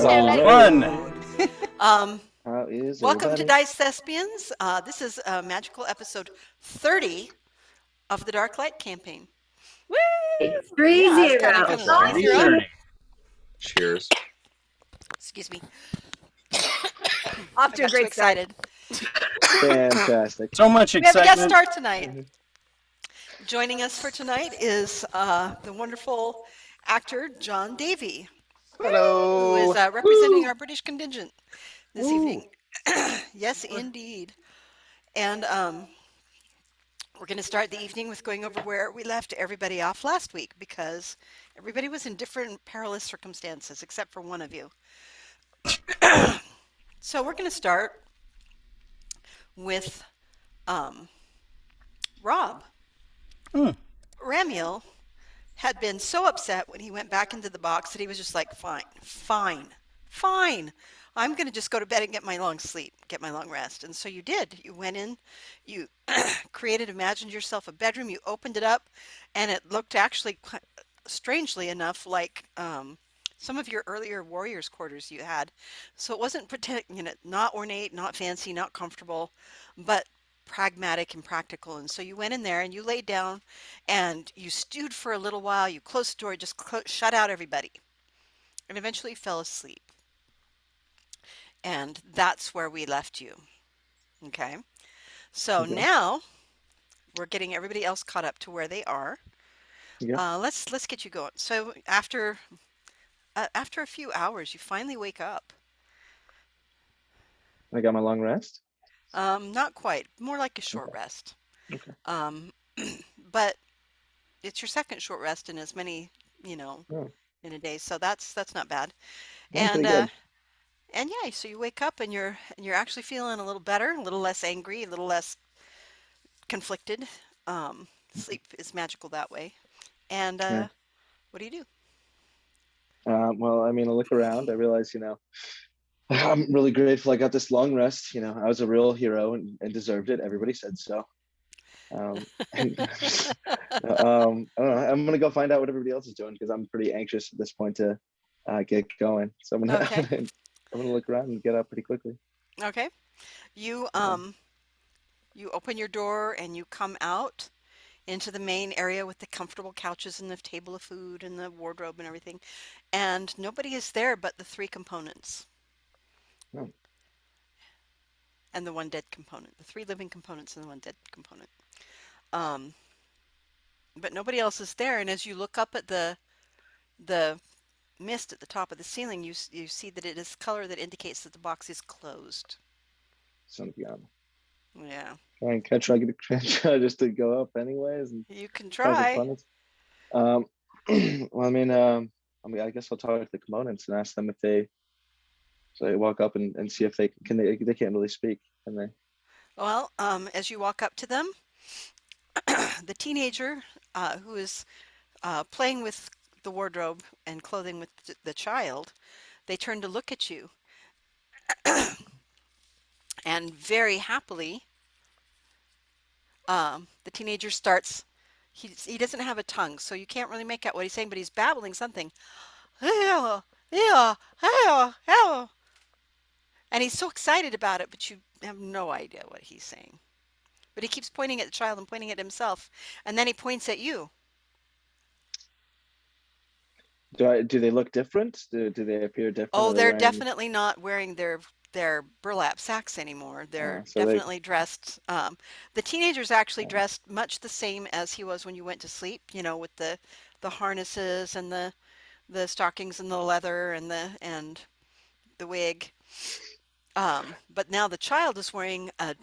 Fun. How is Welcome to everybody? Diced Thespians. This is magical episode 30 of the Dark Light campaign. Yeah, it's kind of coming. 3-0. Cheers. Excuse me. Off to a great start. Excited. Fantastic. So much We have a guest excitement. star tonight. Joining us for tonight is the wonderful actor John Davey, who Hello. is representing our British contingent this Woo. evening. Yes, indeed. And we're going to start the evening with going over where we left everybody off last week because everybody was in different perilous circumstances except for one of you. So we're going to start with Rob. Ramiel had been so upset when he went back into the box that he was just like, fine. I'm going to just go to bed and get my long sleep, get my long rest. And so you did. You went in, you imagined yourself a bedroom, you opened it up, and it looked actually, strangely enough, like some of your earlier warriors' quarters you had. So it wasn't not ornate, not fancy, not comfortable, but pragmatic and practical. And so you went in there and you laid down and you stewed for a little while. You closed the door, just shut out everybody, and eventually fell asleep. And that's where we left you. Okay. So now we're getting everybody else caught up to where they are. Yeah. Let's get you going. So after a few hours, you finally wake up. I got my long rest. Not quite. More like a short rest. Okay. But it's your second short rest in as many, Oh, in a day. So that's not bad. I'm And pretty good. and yeah, so you wake up and you're actually feeling a little better, a little less angry, a little less conflicted. Sleep is magical that way. And Yeah. what do you do? Well, I mean, I look around. I realize, I'm really grateful I got this long rest. I was a real hero and deserved it. Everybody said so. And I don't know. I'm gonna go find out what everybody else is doing because I'm pretty anxious at this point to get going. So Okay. I'm gonna look around and get up pretty quickly. Okay. You Yeah. you open your door and you come out into the main area with the comfortable couches and the table of food and the wardrobe and everything. And nobody is there but the three components Oh, and the one dead component, the three living components and the one dead component. Um, but nobody else is there. And as you look up at the mist at the top of the ceiling, you see that it is color that indicates that the box is closed. son of a gun. Yeah, Can I try to try just to go up anyways and you can talk to try. components? Well, I guess I'll talk to the components and ask them if they. So I walk up and see if they can. They can't really speak, can they? Well, as you walk up to them, the teenager who is playing with the wardrobe and clothing with the child, they turn to look at you, and very happily, the teenager starts. He doesn't have a tongue, so you can't really make out what he's saying, but he's babbling something. Yeah, yeah, yeah, yeah. And he's so excited about it, but you have no idea what he's saying. But he keeps pointing at the child and pointing at himself, and then he points at you. Do they look different? Do they appear different? Oh, Are they they're wearing? definitely not wearing their burlap sacks anymore. They're So they. definitely dressed. The teenager's actually dressed much the same as he was when you went to sleep. With the harnesses and the stockings and the leather and the wig. But now the child is wearing a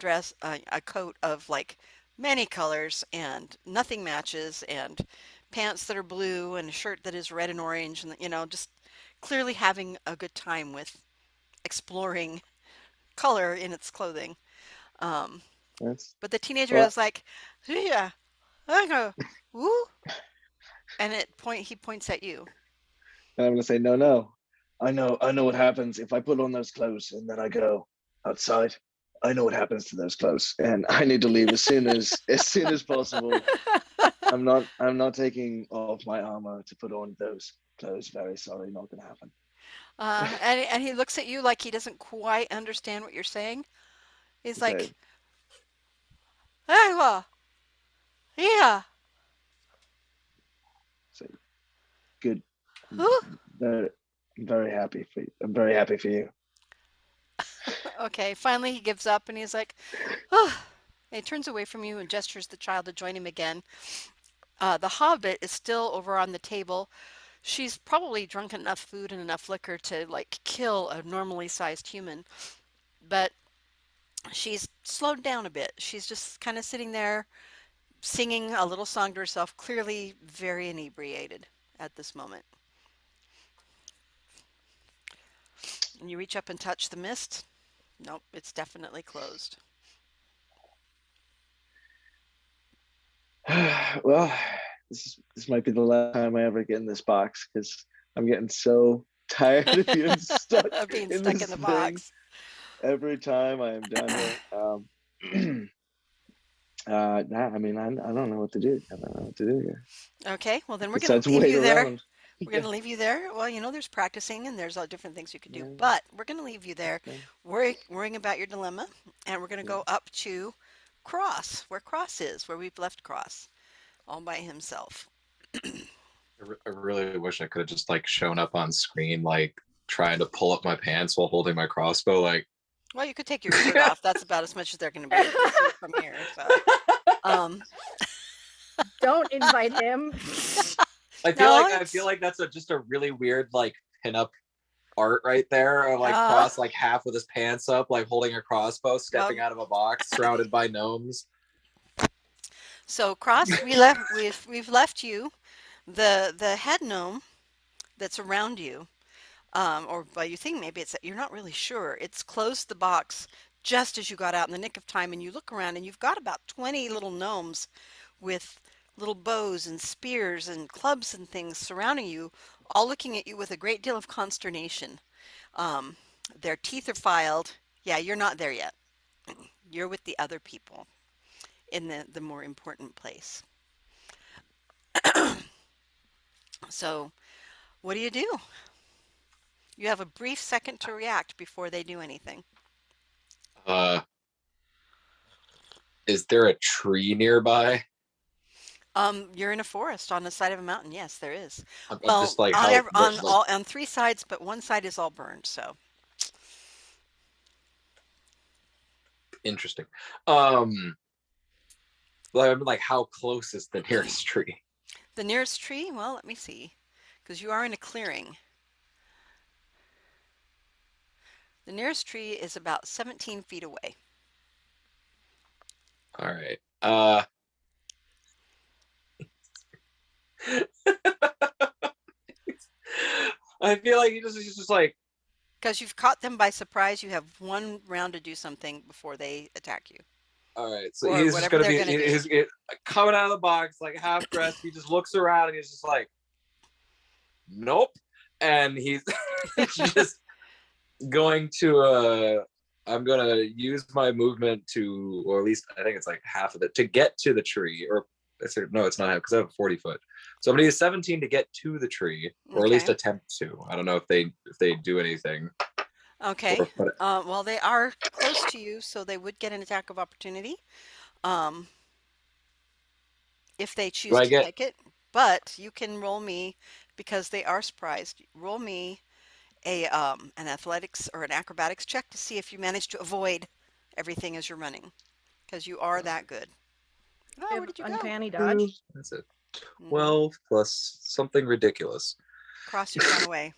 coat of like many colors and nothing matches, and pants that are blue and a shirt that is red and orange, and just clearly having a good time with exploring color in its clothing. Um, That's but the teenager well. is like, yeah, I go, woo, and he points at you. And I'm gonna say no, no. I know what happens if I put on those clothes and then I go outside. I know what happens to those clothes, and I need to leave as soon as possible. I'm not taking off my armor to put on those clothes. Very sorry, not gonna happen. And he looks at you like he doesn't quite understand what you're saying. He's Say, like, "Hey, yeah, say, good. I'm whew." very, very happy for you. I'm very happy for you. Okay, finally he gives up and he's like, oh. He turns away from you and gestures the child to join him again. The hobbit is still over on the table. She's probably drunk enough food and enough liquor to like kill a normally sized human, but she's slowed down a bit. She's just kind of sitting there singing a little song to herself, clearly very inebriated at this moment. And you reach up and touch the mist. Nope, it's definitely closed. Well, this might be the last time I ever get in this box because I'm getting so tired of being stuck Being in stuck in this the thing box. every time I am down here. Nah, I mean, I don't know what to do. I don't know what to do here Okay, well then we're going besides to leave wait you there. around. We're going Yeah, to leave you there. Well, you know, there's practicing and there's all different things you could do, yeah, but we're going to leave you there okay, worrying about your dilemma, and we're going to yeah. go up to Cross, where Cross is, where we've left Cross all by himself. I really wish I could have just like shown up on screen, like trying to pull up my pants while holding my crossbow. Like, Well, you could take your shirt off. That's about as much as they're going to be able to see from here. So, um, Don't invite him. no, I feel it's like that's just a really weird like pinup art right there. Of, like uh, Cross like half with his pants up, like holding a crossbow, well, stepping out of a box, surrounded by gnomes. so Cross, we've left you the head gnome that's around you. Or well, you think maybe it's you're not really sure. It's closed the box just as you got out in the nick of time, and you look around and you've got about 20 little gnomes with little bows and spears and clubs and things surrounding you, all looking at you with a great deal of consternation. Um, their teeth are filed. Yeah, you're not there yet. You're with the other people in the more important place. So, what do? You have a brief second to react before they do anything. Uh, is there a tree nearby? You're in a forest on the side of a mountain. Yes, there is. I'm Well, just like on how like all on three sides, but one side is all burned. So interesting. Um, like I'm like how close is the nearest tree? the nearest tree. Well, let me see, because you are in a clearing. The nearest tree is about 17 feet away. All right. I feel like he's just like, Because you've caught them by surprise, you have one round to do something before they attack you, all right. So or he's just whatever gonna they're be going to do. he's coming out of the box like half dressed. He just looks around and he's just like, nope. And he's just going to I'm gonna use my movement to, or at least I think it's like half of it to get to the tree, or no, it's not half because I have 40 foot. So I'm gonna use 17 to get to the tree, or at least Okay. attempt to. I don't know if they do anything. Okay. Or, but Well, they are close to you, so they would get an attack of opportunity. Um, if they do choose I to get? take it. But you can roll me because they are surprised. Roll me a an athletics or an acrobatics check to see if you manage to avoid everything as you're running, because you are that good. Oh, You where have did you go? uncanny dodge. That's it. Hmm. 12 plus something ridiculous. Cross, you've gone away.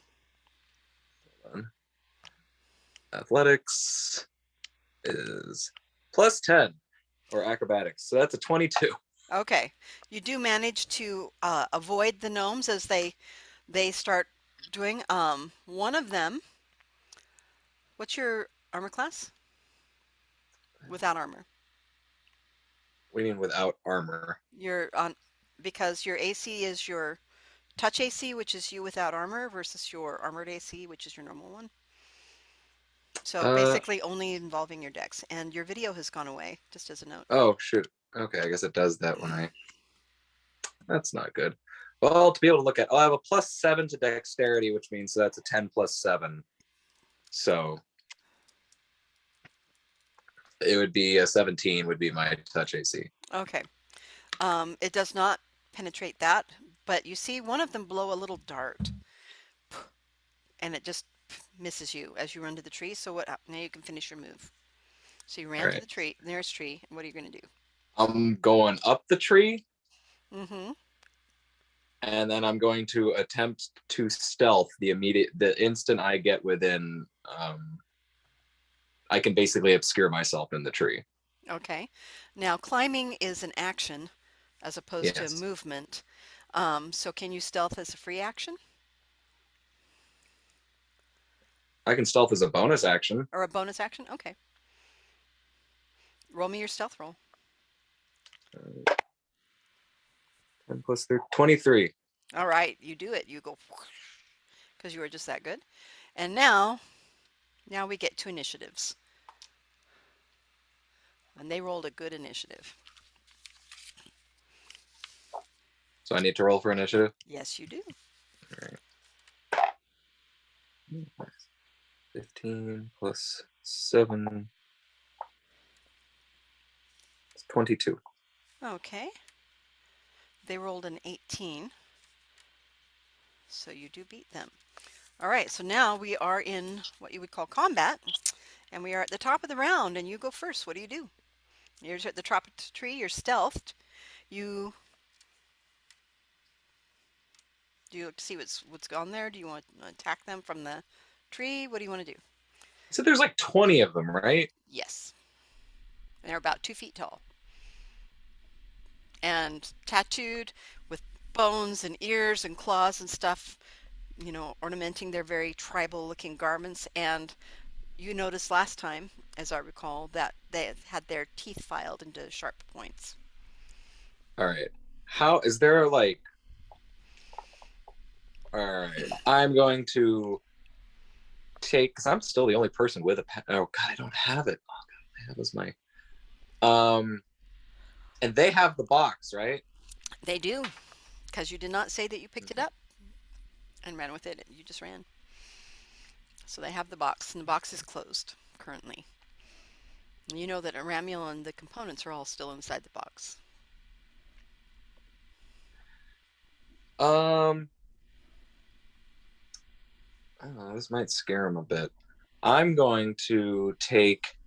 Athletics is plus 10 or acrobatics. So that's a 22. Okay, you do manage to avoid the gnomes as they start doing. One of them. What's your armor class? Without armor. We mean without armor. You're on because your AC is your touch AC, which is you without armor, versus your armored AC, which is your normal one. So Uh basically only involving your dex. And your video has gone away, just as a note. oh shoot. Okay, I guess it does that when I. That's not good. Well, to be able to look at, I have a +7 to dexterity, which means that's a 10 plus 7. So it would be a 17 would be my touch AC. Okay. It does not penetrate that, but you see one of them blow a little dart, and it just misses you as you run to the tree. So now you can finish your move. So you ran to the tree, nearest tree. What are you going to do? I'm going up the tree. Mm-hmm. And then I'm going to attempt to stealth the instant I get within. I can basically obscure myself in the tree. Okay. Now climbing is an action as opposed to Yes. movement. So can you stealth as a free action I can stealth as a bonus action. or a bonus action? Okay. Roll me your stealth roll. 10 plus 3, 23. All right, you do it. You go because you were just that good. And now we get to initiatives. And they rolled a good initiative. So I need to roll for initiative. Yes, you do. All right. 15 plus 7. It's 22. Okay. They rolled an 18. So you do beat them. All right, so now we are in what you would call combat, and we are at the top of the round, and you go first. What do you do? You're at the top of the tree, you're stealthed. Do you look to see what's gone there? Do you want to attack them from the tree? What do you want to do? So there's like 20 of them, right? Yes. And they're about 2 feet tall. And tattooed with bones and ears and claws and stuff, ornamenting their very tribal looking garments. And you noticed last time, as I recall, that they had their teeth filed into sharp points. All right. How is there like? All right. I'm going to take, because I'm still the only person with a pen. Oh God, I don't have it. Oh God, that was my. And they have the box, right? They do, because you did not say that you picked it up and ran with it. You just ran. So they have the box, and the box is closed currently. And you know that Aramuel and the components are all still inside the box. I don't know, this might scare him a bit. I'm going to take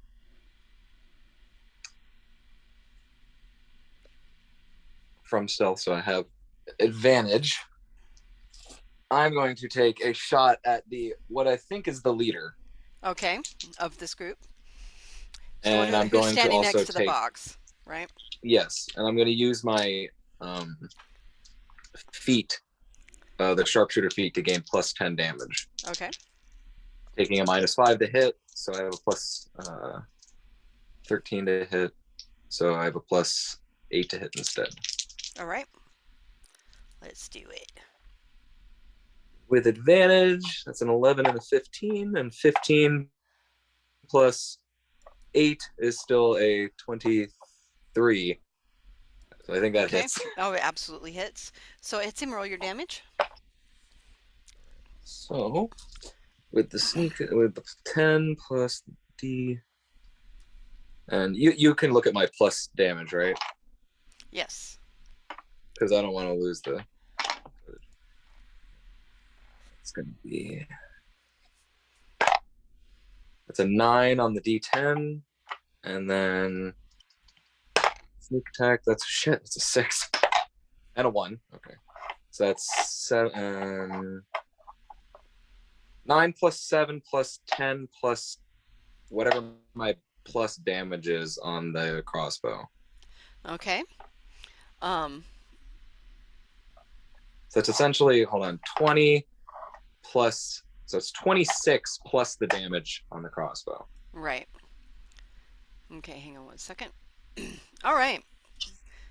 from stealth, so I have advantage. I'm going to take a shot at what I think is the leader. Okay, of this group. So And I'm who's going to standing also next to the take box, right? yes, and I'm going to use my feat, the sharpshooter feat, to gain +10 damage. Okay. Taking a -5 to hit, so I have a plus 13 to hit, so I have a +8 to hit instead. All right. Let's do it. With advantage, that's an 11 and a 15, and 15 plus 8 is still a 23. So I think that Okay. hits. Oh, it absolutely hits. So it's him. Roll your damage. So with the with the 10 plus D, and you can look at my plus damage, right? Yes. Because I don't want to lose the. It's gonna be. It's a 9 on the D10, and then sneak attack. That's shit. It's a 6 and a 1. Okay, so that's 7. 9 plus 7 plus 10 plus whatever my plus damage is on the crossbow. Okay. So it's essentially, hold on, 20 plus, so it's 26 plus the damage on the crossbow. Right. Okay, hang on one second. All right.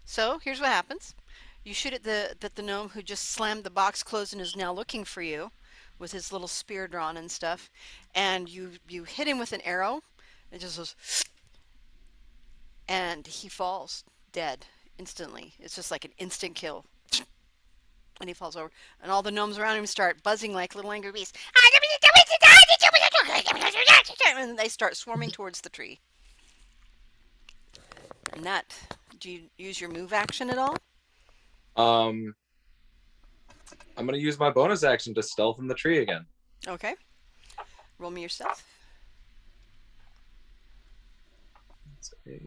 So here's what happens. You shoot at the gnome who just slammed the box closed and is now looking for you with his little spear drawn and stuff. And you hit him with an arrow. It just goes, and he falls dead instantly. It's just like an instant kill. and he falls over, and all the gnomes around him start buzzing like little angry bees. And they start swarming towards the tree. And that, do you use your move action at all? Um, I'm gonna use my bonus action to stealth in the tree again. Okay. Roll me your stealth. It's a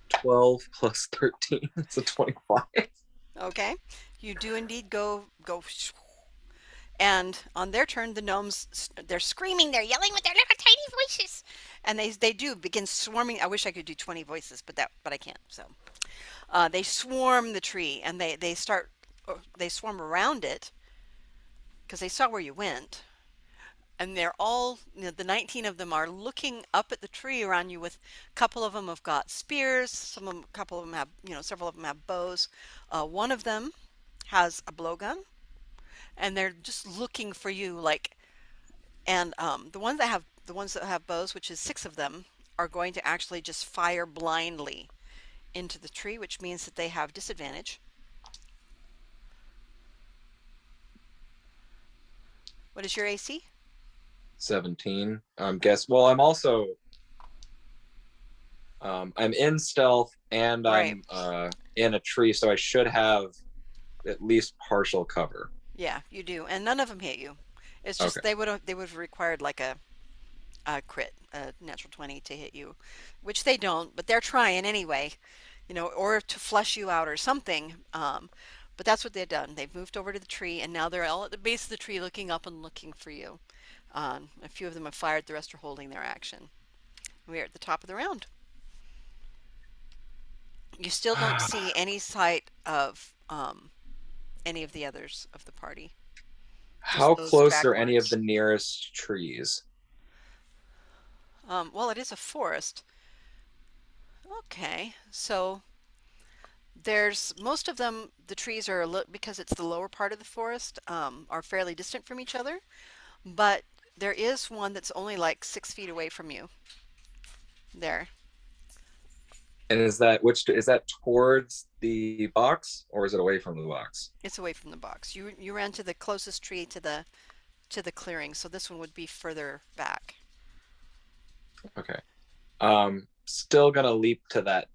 12 plus 13. It's a 25. Okay. You do indeed go. And on their turn, the gnomes, they're screaming, they're yelling with their little tiny voices. And they do begin swarming. I wish I could do 20 voices, but I can't. So they swarm the tree, and they swarm around it because they saw where you went. And they're all, the 19 of them are looking up at the tree around you. With a couple of them have got spears. A couple of them have, several of them have bows. One of them has a blowgun, and they're just looking for you, like. And the ones that have bows, which is 6 of them, are going to actually just fire blindly into the tree, which means that they have disadvantage. What is your AC? 17. Well, I'm also I'm in stealth and Right. I'm in a tree, so I should have at least partial cover. Yeah, you do, and none of them hit you. It's just Okay. they would have required like a crit, a natural 20 to hit you, which they don't, but they're trying anyway, or to flush you out or something. But that's what they've done. They've moved over to the tree, and now they're all at the base of the tree looking up and looking for you. A few of them have fired, the rest are holding their action. We are at the top of the round. You still don't see any sight of any of the others of the party. How Just those close are any of stragglers. the nearest trees? Well, it is a forest. Okay, so there's most of them. The trees are because it's the lower part of the forest, are fairly distant from each other. But there is one that's only like 6 feet away from you. There, And is that towards the box or is it away from the box? it's away from the box. You ran to the closest tree to the clearing, so this one would be further back. Okay. Still gonna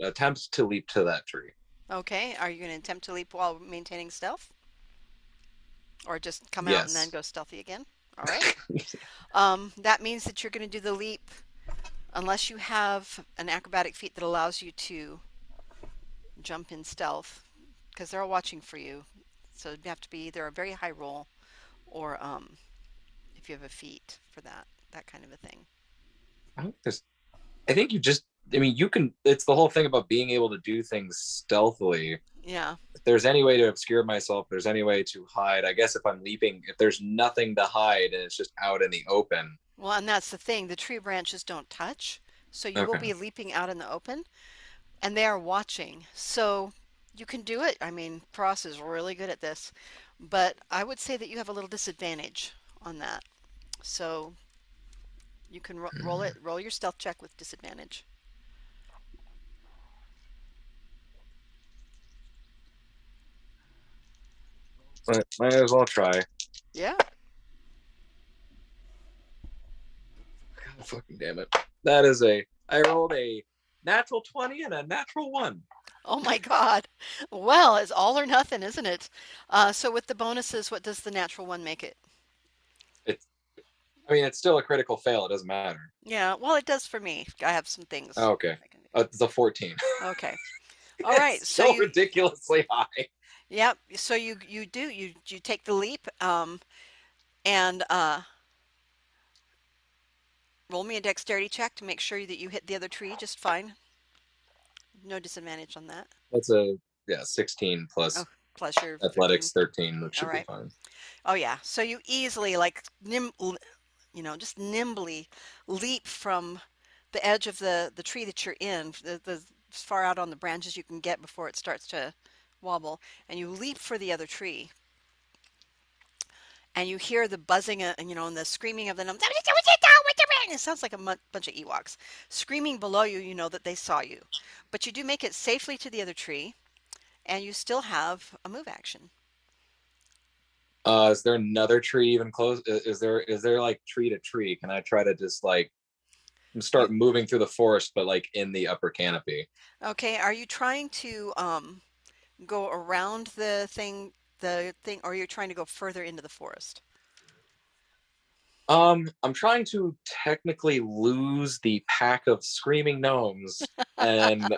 attempt to leap to that tree. Okay, are you going to attempt to leap while maintaining stealth, or just come out and then Yes. go stealthy again? All right. That means that you're going to do the leap unless you have an acrobatic feat that allows you to jump in stealth, because they're all watching for you. So it'd have to be either a very high roll, or if you have a feat for that kind of a thing. I think you can, it's the whole thing about being able to do things stealthily. Yeah. If there's any way to obscure myself, if there's any way to hide, I guess if I'm leaping, if there's nothing to hide and it's just out in the open. Well, and that's the thing. The tree branches don't touch, so you will Okay. be leaping out in the open, and they are watching. So you can do it. I mean, Pross is really good at this, but I would say that you have a little disadvantage on that. So you can roll your stealth check with disadvantage. But might as well try. Yeah. God fucking damn it. I rolled a natural 20 and a natural 1. Oh my God. Well, it's all or nothing, isn't it? So with the bonuses, what does the natural one make it? It's still a critical fail. It doesn't matter. Yeah, well, it does for me. I have some things Oh, okay. I can do. It's a 14. Okay. All right. It's So still ridiculously high. yep. So you take the leap, and roll me a dexterity check to make sure that you hit the other tree just fine. No disadvantage on that. That's 16 plus Oh, plus your 13. athletics 13, which should All be right. fine. Oh yeah. So you easily, like, just nimbly leap from the edge of the tree that you're in, as far out on the branches you can get before it starts to wobble, and you leap for the other tree, and you hear the buzzing, and the screaming of the gnome. It sounds like a bunch of Ewoks screaming below you. You know that they saw you, but you do make it safely to the other tree, and you still have a move action. Is there another tree even close? Is there like tree to tree? Can I try to just like You start moving through the forest, but like in the upper canopy? okay? Are you trying to go around the thing, or you're trying to go further into the forest? I'm trying to technically lose the pack of screaming gnomes and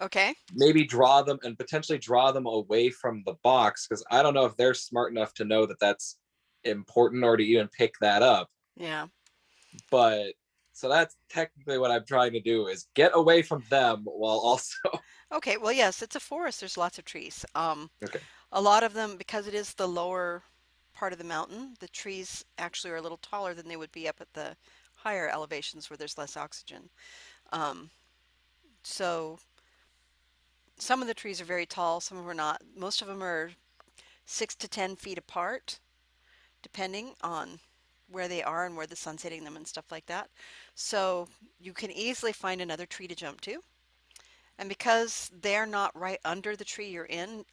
Okay. maybe draw them and potentially draw them away from the box because I don't know if they're smart enough to know that that's important or to even pick that up. Yeah. But so that's technically what I'm trying to do is get away from them while also Okay. Well, yes, it's a forest. There's lots of trees. okay. A lot of them, because it is the lower part of the mountain, the trees actually are a little taller than they would be up at the higher elevations where there's less oxygen. Um, so some of the trees are very tall, some of them are not. Most of them are 6 to 10 feet apart, depending on where they are and where the sun's hitting them and stuff like that. So you can easily find another tree to jump to. And because they're not right under the tree you're in,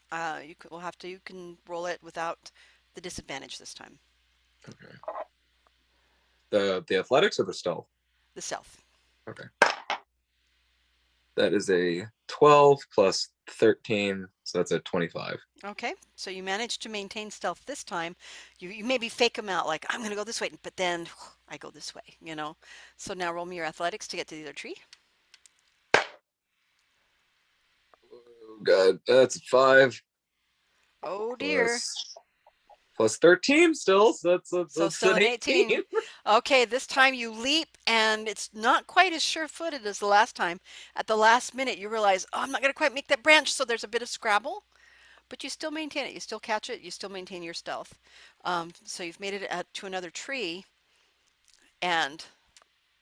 you can roll it without the disadvantage this time. Okay. The athletics or the stealth? The stealth. Okay. That is a 12 plus 13, so that's a 25. Okay, so you managed to maintain stealth this time. You maybe fake them out like I'm gonna go this way, but then I go this way. So now roll me your athletics to get to the other tree. Oh god, that's a 5 Oh dear. plus 13 still, so So that's still an an 18. 18. Okay, this time you leap and it's not quite as sure-footed as the last time. At the last minute you realize, oh, I'm not gonna quite make that branch, so there's a bit of scrabble. But you still maintain it. You still catch it. You still maintain your stealth. So you've made it to another tree, and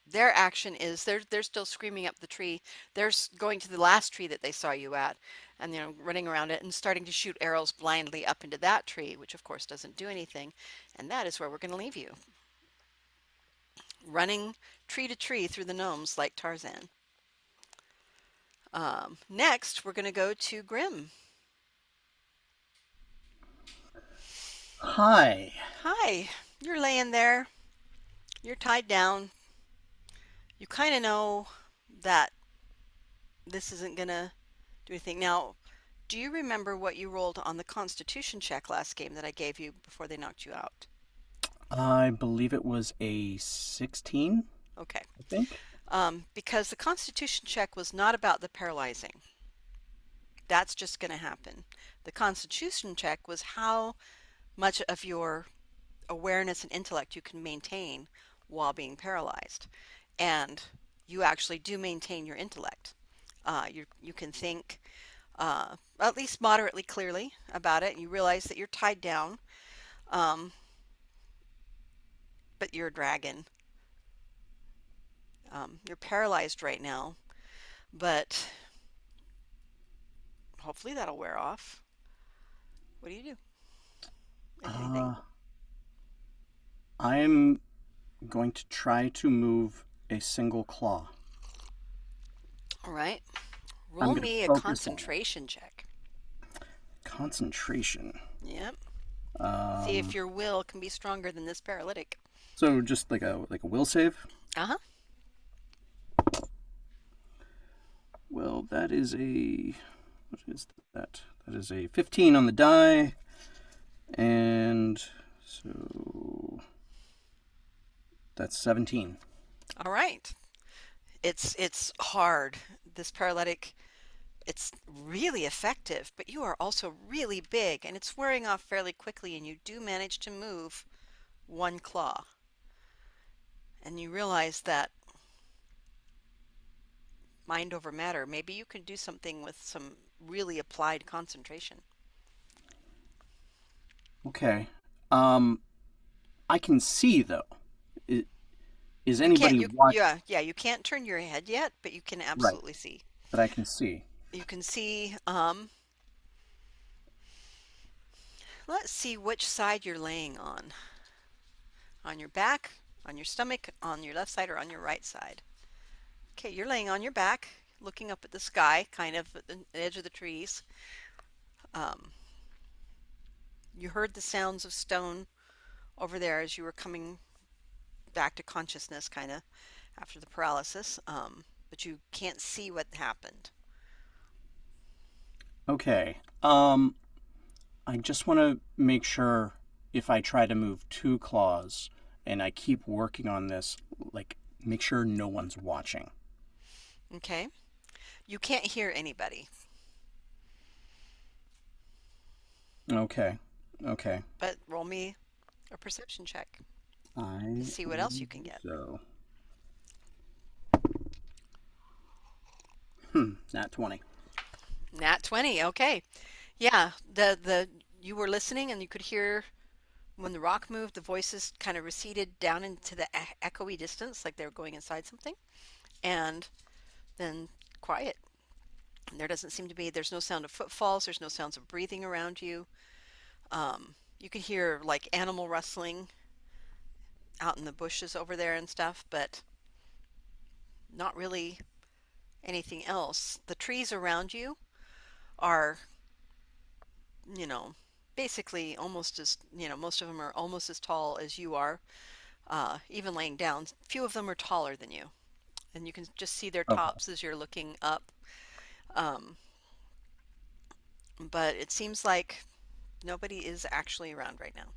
their action is they're still screaming up the tree. They're going to the last tree that they saw you at, and running around it and starting to shoot arrows blindly up into that tree, which of course doesn't do anything. And that is where we're going to leave you, running tree to tree through the gnomes like Tarzan. Next, we're going to go to Grim. Hi. Hi, you're laying there. You're tied down. You kind of know that this isn't gonna do anything. Now, do you remember what you rolled on the Constitution check last game that I gave you before they knocked you out? I believe it was a 16, Okay. I think. Because the Constitution check was not about the paralyzing. That's just going to happen. The Constitution check was how much of your awareness and intellect you can maintain while being paralyzed. And you actually do maintain your intellect. You can think at least moderately clearly about it, and you realize that you're tied down, um, but you're a dragon. You're paralyzed right now, but hopefully that'll wear off. What do you do, if anything? Uh, I'm going to try to move a single claw. All right. I'm Roll going to me a focus on it. concentration check. Concentration. Yep. See if Um, your will can be stronger than this paralytic. so just like a will save. Uh-huh. Well, that is a what is that? That is a 15 on the die, and so that's 17. All right. It's hard. This paralytic, it's really effective, but you are also really big and it's wearing off fairly quickly, and you do manage to move one claw. And you realize that mind over matter, maybe you could do something with some really applied concentration. Okay. I can see though. I- Is You can't anybody you watch? yeah, you can't turn your head yet, but you can Right, absolutely see. but I can see. You can see let's see which side you're laying on. On your back, on your stomach, on your left side, or on your right side. Okay, you're laying on your back, looking up at the sky, kind of at the edge of the trees. Um, You heard the sounds of stone over there as you were coming back to consciousness, kind of after the paralysis, but you can't see what happened. Okay. I just want to make sure if I try to move 2 claws and I keep working on this, like, make sure no one's watching. Okay? You can't hear anybody, Okay. Okay. but roll me a perception check to I see what else you can get. so. Nat 20. Nat 20, okay. Yeah, the you were listening and you could hear when the rock moved, the voices kind of receded down into the echoey distance, like they were going inside something, and then quiet. There doesn't seem to be, there's no sound of footfalls, there's no sounds of breathing around you. You can hear like animal rustling out in the bushes over there and stuff, but not really anything else. The trees around you are, you know, basically almost as, most of them are almost as tall as you are, even laying down. Few of them are taller than you, and you can just see their Okay. tops as you're looking up. Um, but it seems like nobody is actually around right now.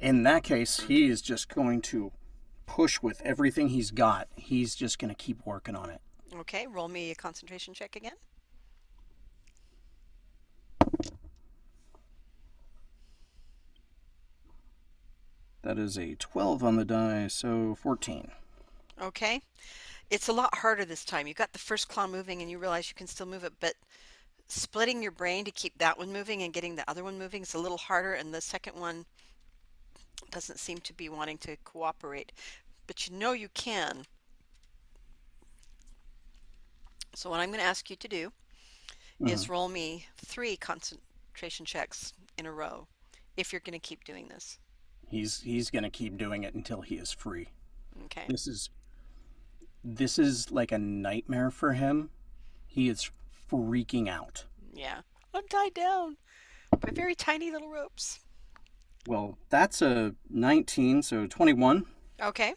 In that case, he is just going to push with everything he's got. He's just going to keep working on it. Okay, roll me a concentration check again. That is a 12 on the die, so 14. Okay, it's a lot harder this time. You got the first claw moving and you realize you can still move it, but splitting your brain to keep that one moving and getting the other one moving is a little harder, and the second one doesn't seem to be wanting to cooperate. But you know you can. So what I'm going to ask you to do is roll me 3 concentration checks in a row if you're going to keep doing this. He's going to keep doing it until he is free. Okay. This is like a nightmare for him. He is freaking out. Yeah. I'm tied down by very tiny little ropes. Well, that's a 19, so 21. Okay.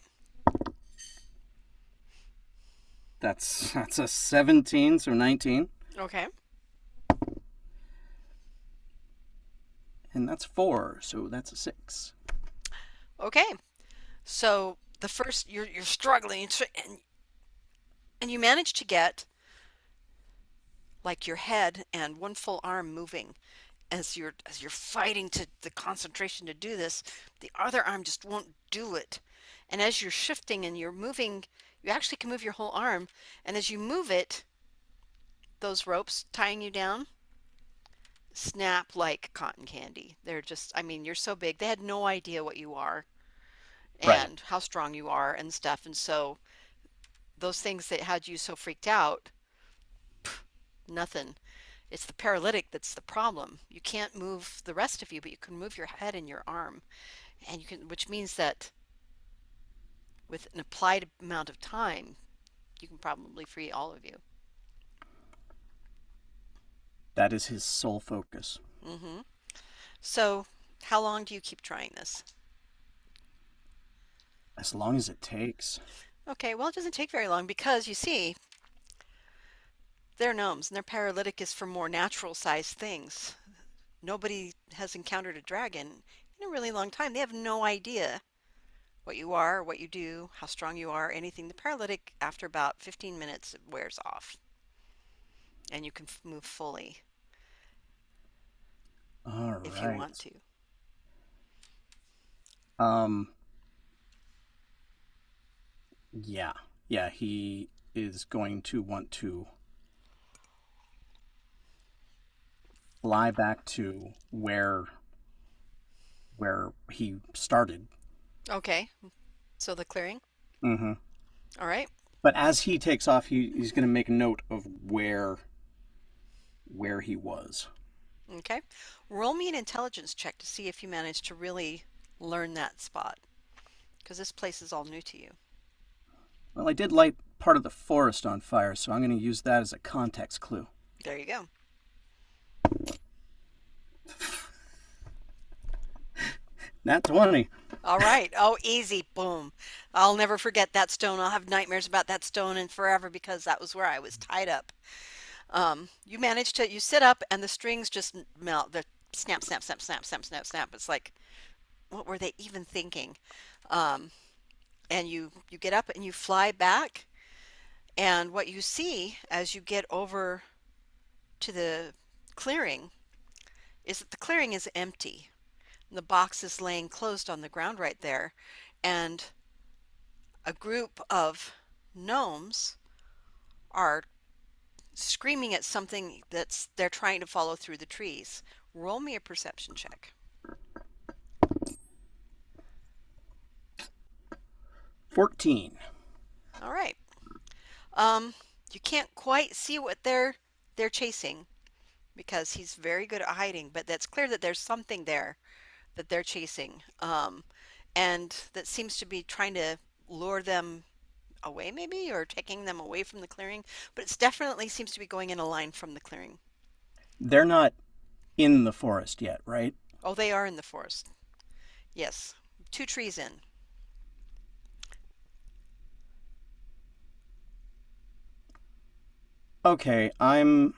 That's a 17, so 19. Okay. And that's 4, so that's a 6. Okay. So the first you're struggling and you manage to get like your head and one full arm moving as you're fighting to the concentration to do this. The other arm just won't do it. And as you're shifting and you're moving, you actually can move your whole arm, and as you move it, those ropes tying you down snap like cotton candy. They're just, I mean, you're so big. They had no idea what you are Right. and how strong you are and stuff. And so those things that had you so freaked out, nothing. It's the paralytic that's the problem. You can't move the rest of you, but you can move your head and your arm. And you can, which means that with an applied amount of time, you can probably free all of you. That is his sole focus. Mm-hmm. So, how long do you keep trying this? As long as it takes. Okay, well, it doesn't take very long because you see, they're gnomes and their paralytic is for more natural sized things. Nobody has encountered a dragon in a really long time. They have no idea what you are, what you do, how strong you are, anything. The paralytic, after about 15 minutes, it wears off and you can move fully All if you right. want to. Yeah. Yeah, he is going to want to fly back to where he started. Okay, so the clearing. Mm-hmm. All right. But as he takes off, he's going to make note of where he was. Okay. Roll me an intelligence check to see if you manage to really learn that spot, because this place is all new to you. Well, I did light part of the forest on fire, so I'm going to use that as a context clue. There you go. Nat 20. All right. Oh, easy. Boom. I'll never forget that stone. I'll have nightmares about that stone and forever because that was where I was tied up. You managed to, you sit up and the strings just melt. The snap, snap, snap, snap, snap, snap, snap. It's like, what were they even thinking? Um, and you get up and you fly back. And what you see as you get over to the clearing is that the clearing is empty. The box is laying closed on the ground right there. And a group of gnomes are screaming at something that's they're trying to follow through the trees. Roll me a perception check. 14. All right. You can't quite see what they're chasing because he's very good at hiding, but that's clear that there's something there that they're chasing, and that seems to be trying to lure them away, maybe, or taking them away from the clearing. But it's definitely seems to be going in a line from the clearing. They're not in the forest yet, right? Oh, they are in the forest. Yes, 2 trees in. Okay, I'm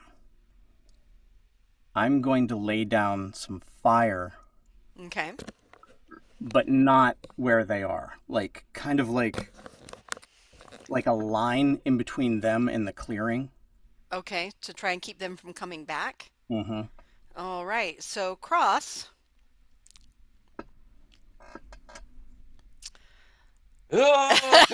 going to lay down some fire, Okay. but not where they are. Like kind of like a line in between them and the clearing. Okay, to try and keep them from coming back. Mm-hmm. All right, so cross. Oh!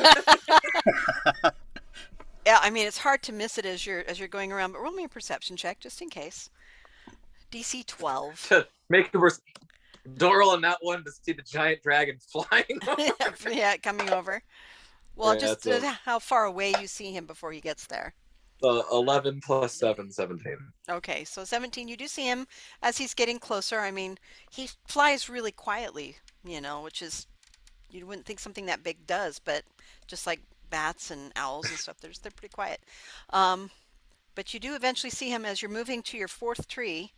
Yeah, I mean it's hard to miss it as you're going around, but roll me a perception check just in case. DC 12. To make it worse, don't roll on that one to see the giant dragon flying. Yeah, coming over. Well, Yeah, just that's how far away you see him before he gets there. 11 plus 7, 17. Okay, so 17, you do see him as he's getting closer. I mean, he flies really quietly, which is, you wouldn't think something that big does, but just like bats and owls and stuff, they're pretty quiet. But you do eventually see him as you're moving to your 4th tree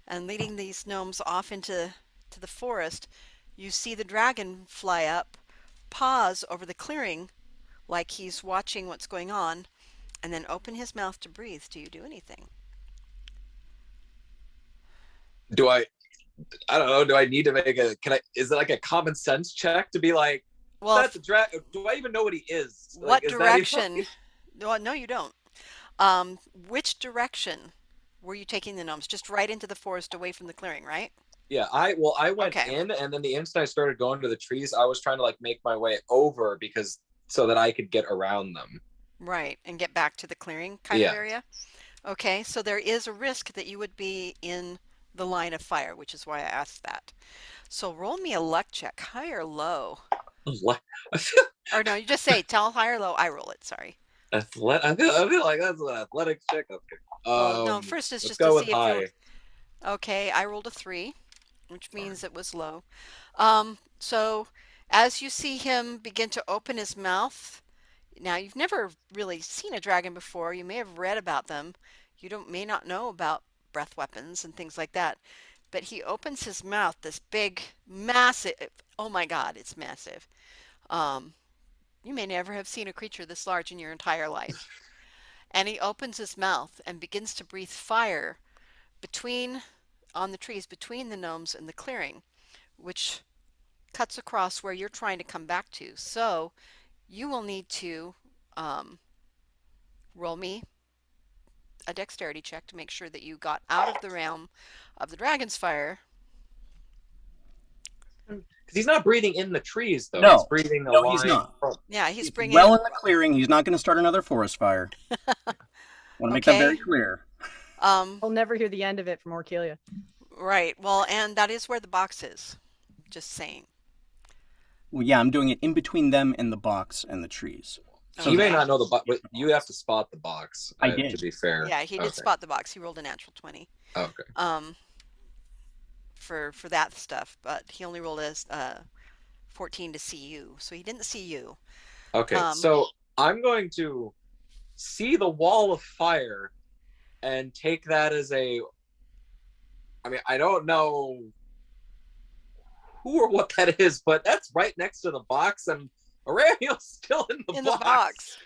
and leading these gnomes off into the forest. You see the dragon fly up, pause over the clearing like he's watching what's going on, and then open his mouth to breathe. Do you do anything? Do I don't know, do I need to make is it like a common sense check to be like, Well, that's a dragon? Do I even know what he is? what Like, is that direction? even... Well, no, you don't. Which direction were you taking the gnomes? Just right into the forest away from the clearing, right? Yeah, I went Okay. in, and then the instant I started going to the trees, I was trying to like make my way over because so that I could get around them. Right, and get back to the clearing kind Yeah. of area? Okay, so there is a risk that you would be in the line of fire, which is why I asked that. So roll me a luck check, high or low. I feel Or no, you just say tell high or low, I roll it, sorry. I feel like that's an athletics check. Okay. Well, no, first it's Let's just go to with see if high. you're... Okay, I rolled a 3, which means it was low. So as you see him begin to open his mouth, now you've never really seen a dragon before. You may have read about them. You may not know about breath weapons and things like that. But he opens his mouth, this big, massive, oh my God, it's massive. You may never have seen a creature this large in your entire life. And he opens his mouth and begins to breathe fire on the trees between the gnomes and the clearing, which cuts across where you're trying to come back to. So you will need to roll me a dexterity check to make sure that you got out of the realm of the dragon's fire. Because he's not breathing in the trees, though. No. He's breathing a No, line. he's not. Yeah, he's It's bringing... well in the clearing. He's not going to start another forest fire. Want to make that very Okay. clear. I'll never hear the end of it from Orkelia. Right. Well, and that is where the box is. Just saying. Well, yeah, I'm doing it in between them and the box and the trees. So you may Okay. not know the box, but you have to spot the box. I did. To be fair. Yeah, he did Okay. spot the box. He rolled a natural 20. Okay. For that stuff, but he only rolled a 14 to see you, so he didn't see you. Okay. So I'm going to see the wall of fire and take that as a I mean, I don't know who or what that is, but that's right next to the box, and Aurelio's still in the box.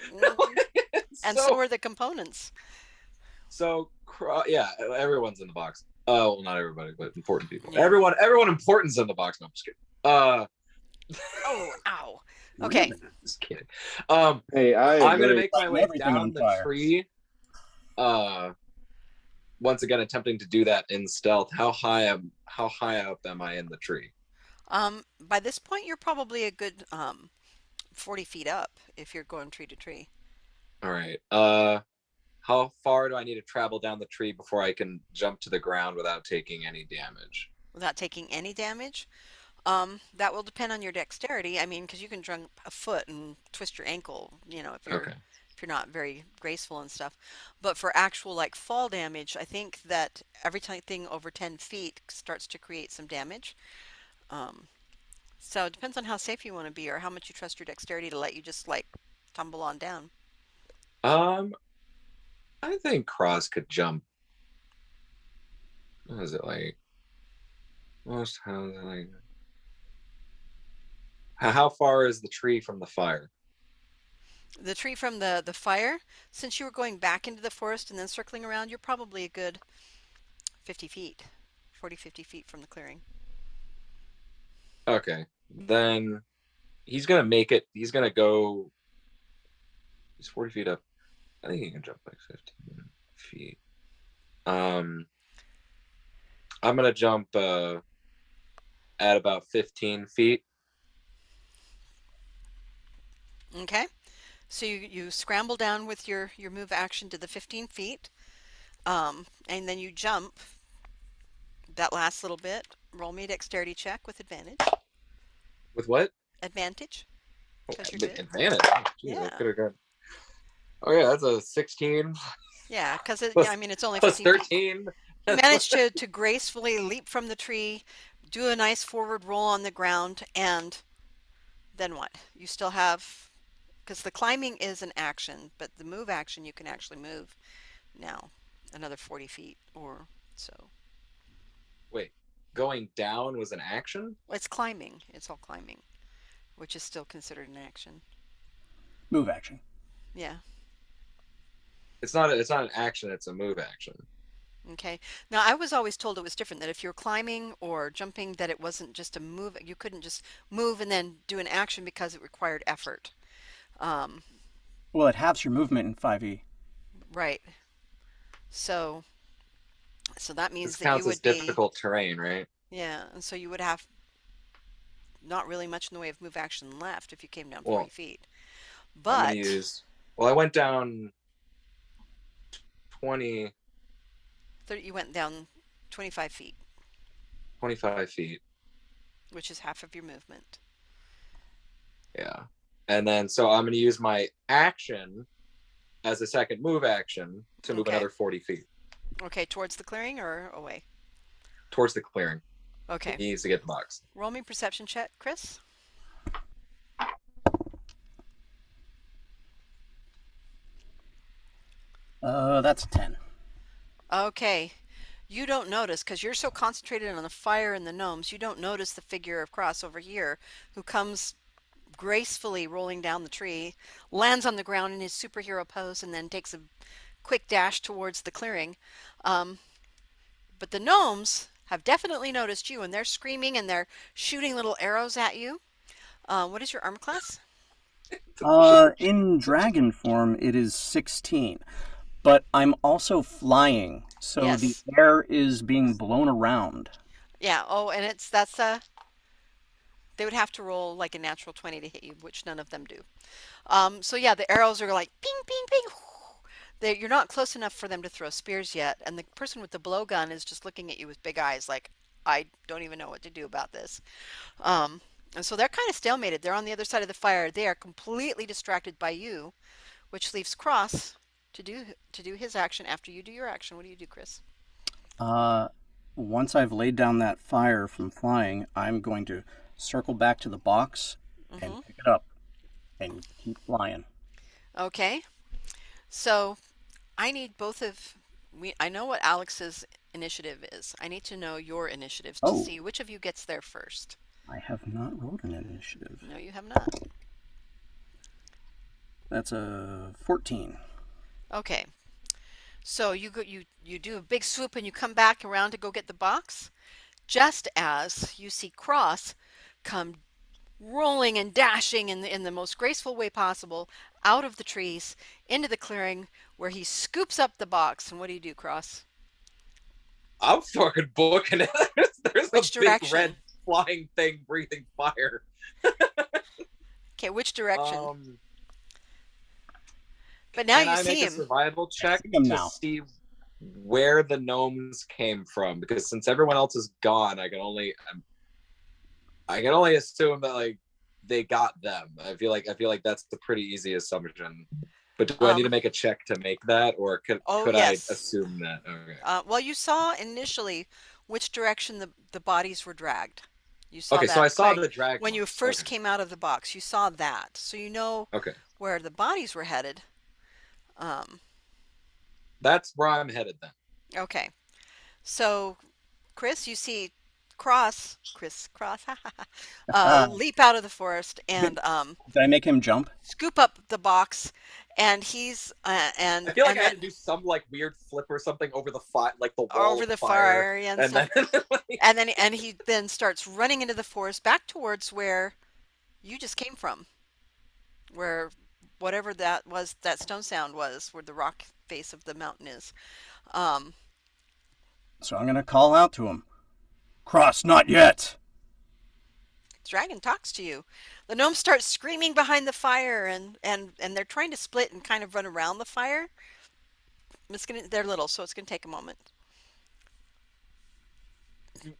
And so are the components. So yeah, everyone's in the box. Well, not everybody, but important people. Yeah. Everyone important's in the box. No, I'm just kidding. Oh, ow. Okay. Just kidding. Hey, I'm gonna agree. make my way Everything down on the fire. tree. Once again, attempting to do that in stealth. How high up am I in the tree? By this point, you're probably a good 40 feet up if you're going tree to tree. All right. How far do I need to travel down the tree before I can jump to the ground without taking any damage? Without taking any damage? That will depend on your dexterity. I mean, because you can jump a foot and twist your ankle, if Okay. you're not very graceful and stuff. But for actual like fall damage, I think that everything over 10 feet starts to create some damage. Um, so it depends on how safe you want to be or how much you trust your dexterity to let you just like tumble on down. Um, I think Cross could jump. What is it like? Most houses like. How far is the tree from the fire? The tree from the fire, since you were going back into the forest and then circling around, you're probably a good 50 feet, 40, 50 feet from the clearing. Okay, then he's gonna make it. He's gonna go. He's 40 feet up. I think he can jump like 15 feet. I'm gonna jump at about 15 feet. Okay, so you scramble down with your move action to the 15 feet, and then you jump that last little bit. Roll me a dexterity check with advantage. With what? Advantage, Oh, because you're good. advantage. Oh, geez, I Yeah. could have got. Oh yeah, that's a 16 Yeah, because plus, I mean, it's only plus 15 feet. 13. You manage to gracefully leap from the tree, do a nice forward roll on the ground, and then what? You still have, because the climbing is an action, but the move action you can actually move now another 40 feet or so. Wait, going down was an action? It's climbing. It's all climbing, which is still considered an action. Move action. Yeah. It's not. It's not an action. It's a move action. Okay. Now, I was always told it was different, that if you're climbing or jumping, that it wasn't just a move. You couldn't just move and then do an action because it required effort. Um, Well, it halves your movement in 5e. right. So, so that means This that you counts as would be, difficult terrain, right? yeah, and so you would have not really much in the way of move action left if you came down Well, 40 feet. I'm But gonna use. Well, I went down 20, 30, you went down 25 feet, 25 feet. which is half of your movement. Yeah, and then so I'm gonna use my action as a second move action to move Okay. another 40 feet Okay, towards the clearing or away? towards the clearing. Okay. He needs to get the box. Roll me perception check, Chris. That's a 10. Okay. You don't notice because you're so concentrated on the fire and the gnomes, you don't notice the figure of Cross over here who comes gracefully rolling down the tree, lands on the ground in his superhero pose, and then takes a quick dash towards the clearing. Um, but the gnomes have definitely noticed you, and they're screaming and they're shooting little arrows at you. What is your armor class? In dragon form, it is 16. But I'm also flying, so the Yes. air is being blown around. Yeah. Oh, and they would have to roll like a natural 20 to hit you, which none of them do. So yeah, the arrows are like ping, ping, ping. You're not close enough for them to throw spears yet, and the person with the blowgun is just looking at you with big eyes, like I don't even know what to do about this. Um, and so they're kind of stalemated. They're on the other side of the fire. They are completely distracted by you, which leaves Cross to do his action after you do your action. What do you do, Chris? Once I've laid down that fire from flying, I'm going to circle back to the box and Mm-hmm. pick it up and keep flying. Okay. So I need both of I know what Alex's initiative is. I need to know your initiatives to Oh. see which of you gets there first. I have not rolled an initiative. No, you have not. That's a 14. Okay. So you do a big swoop and you come back around to go get the box, just as you see Cross come rolling and dashing in the most graceful way possible out of the trees into the clearing where he scoops up the box. And what do you do, Cross? I'm fucking booking it. There's Which a big direction? red flying thing breathing fire. Okay, which direction? But now Can you I see make a him. survival check see him to now. see where the gnomes came from? Because since everyone else is gone, I can only assume that like they got them. I feel like that's the pretty easy assumption. But do I need to make a check to make that, or could Yes. I assume that? Okay. Well, you saw initially which direction the bodies were dragged. You saw Okay, that so I saw right? the drag When you marks. first Okay. came out of the box. You saw that, so you know Okay. where the bodies were headed. That's where I'm headed then. Okay, so Chris, you see Cross, leap out of the forest and Did I make him jump? scoop up the box, and he's and I feel like and I had then to do some like weird flip or something over the fire, like the wall over of the fire, fire and and stuff. then and he then starts running into the forest back towards where you just came from, where whatever that was, that stone sound was, where the rock face of the mountain is. So I'm going to call out to him. Cross, not yet. Dragon talks to you. The gnomes start screaming behind the fire, and they're trying to split and kind of run around the fire. They're little, so it's gonna take a moment. is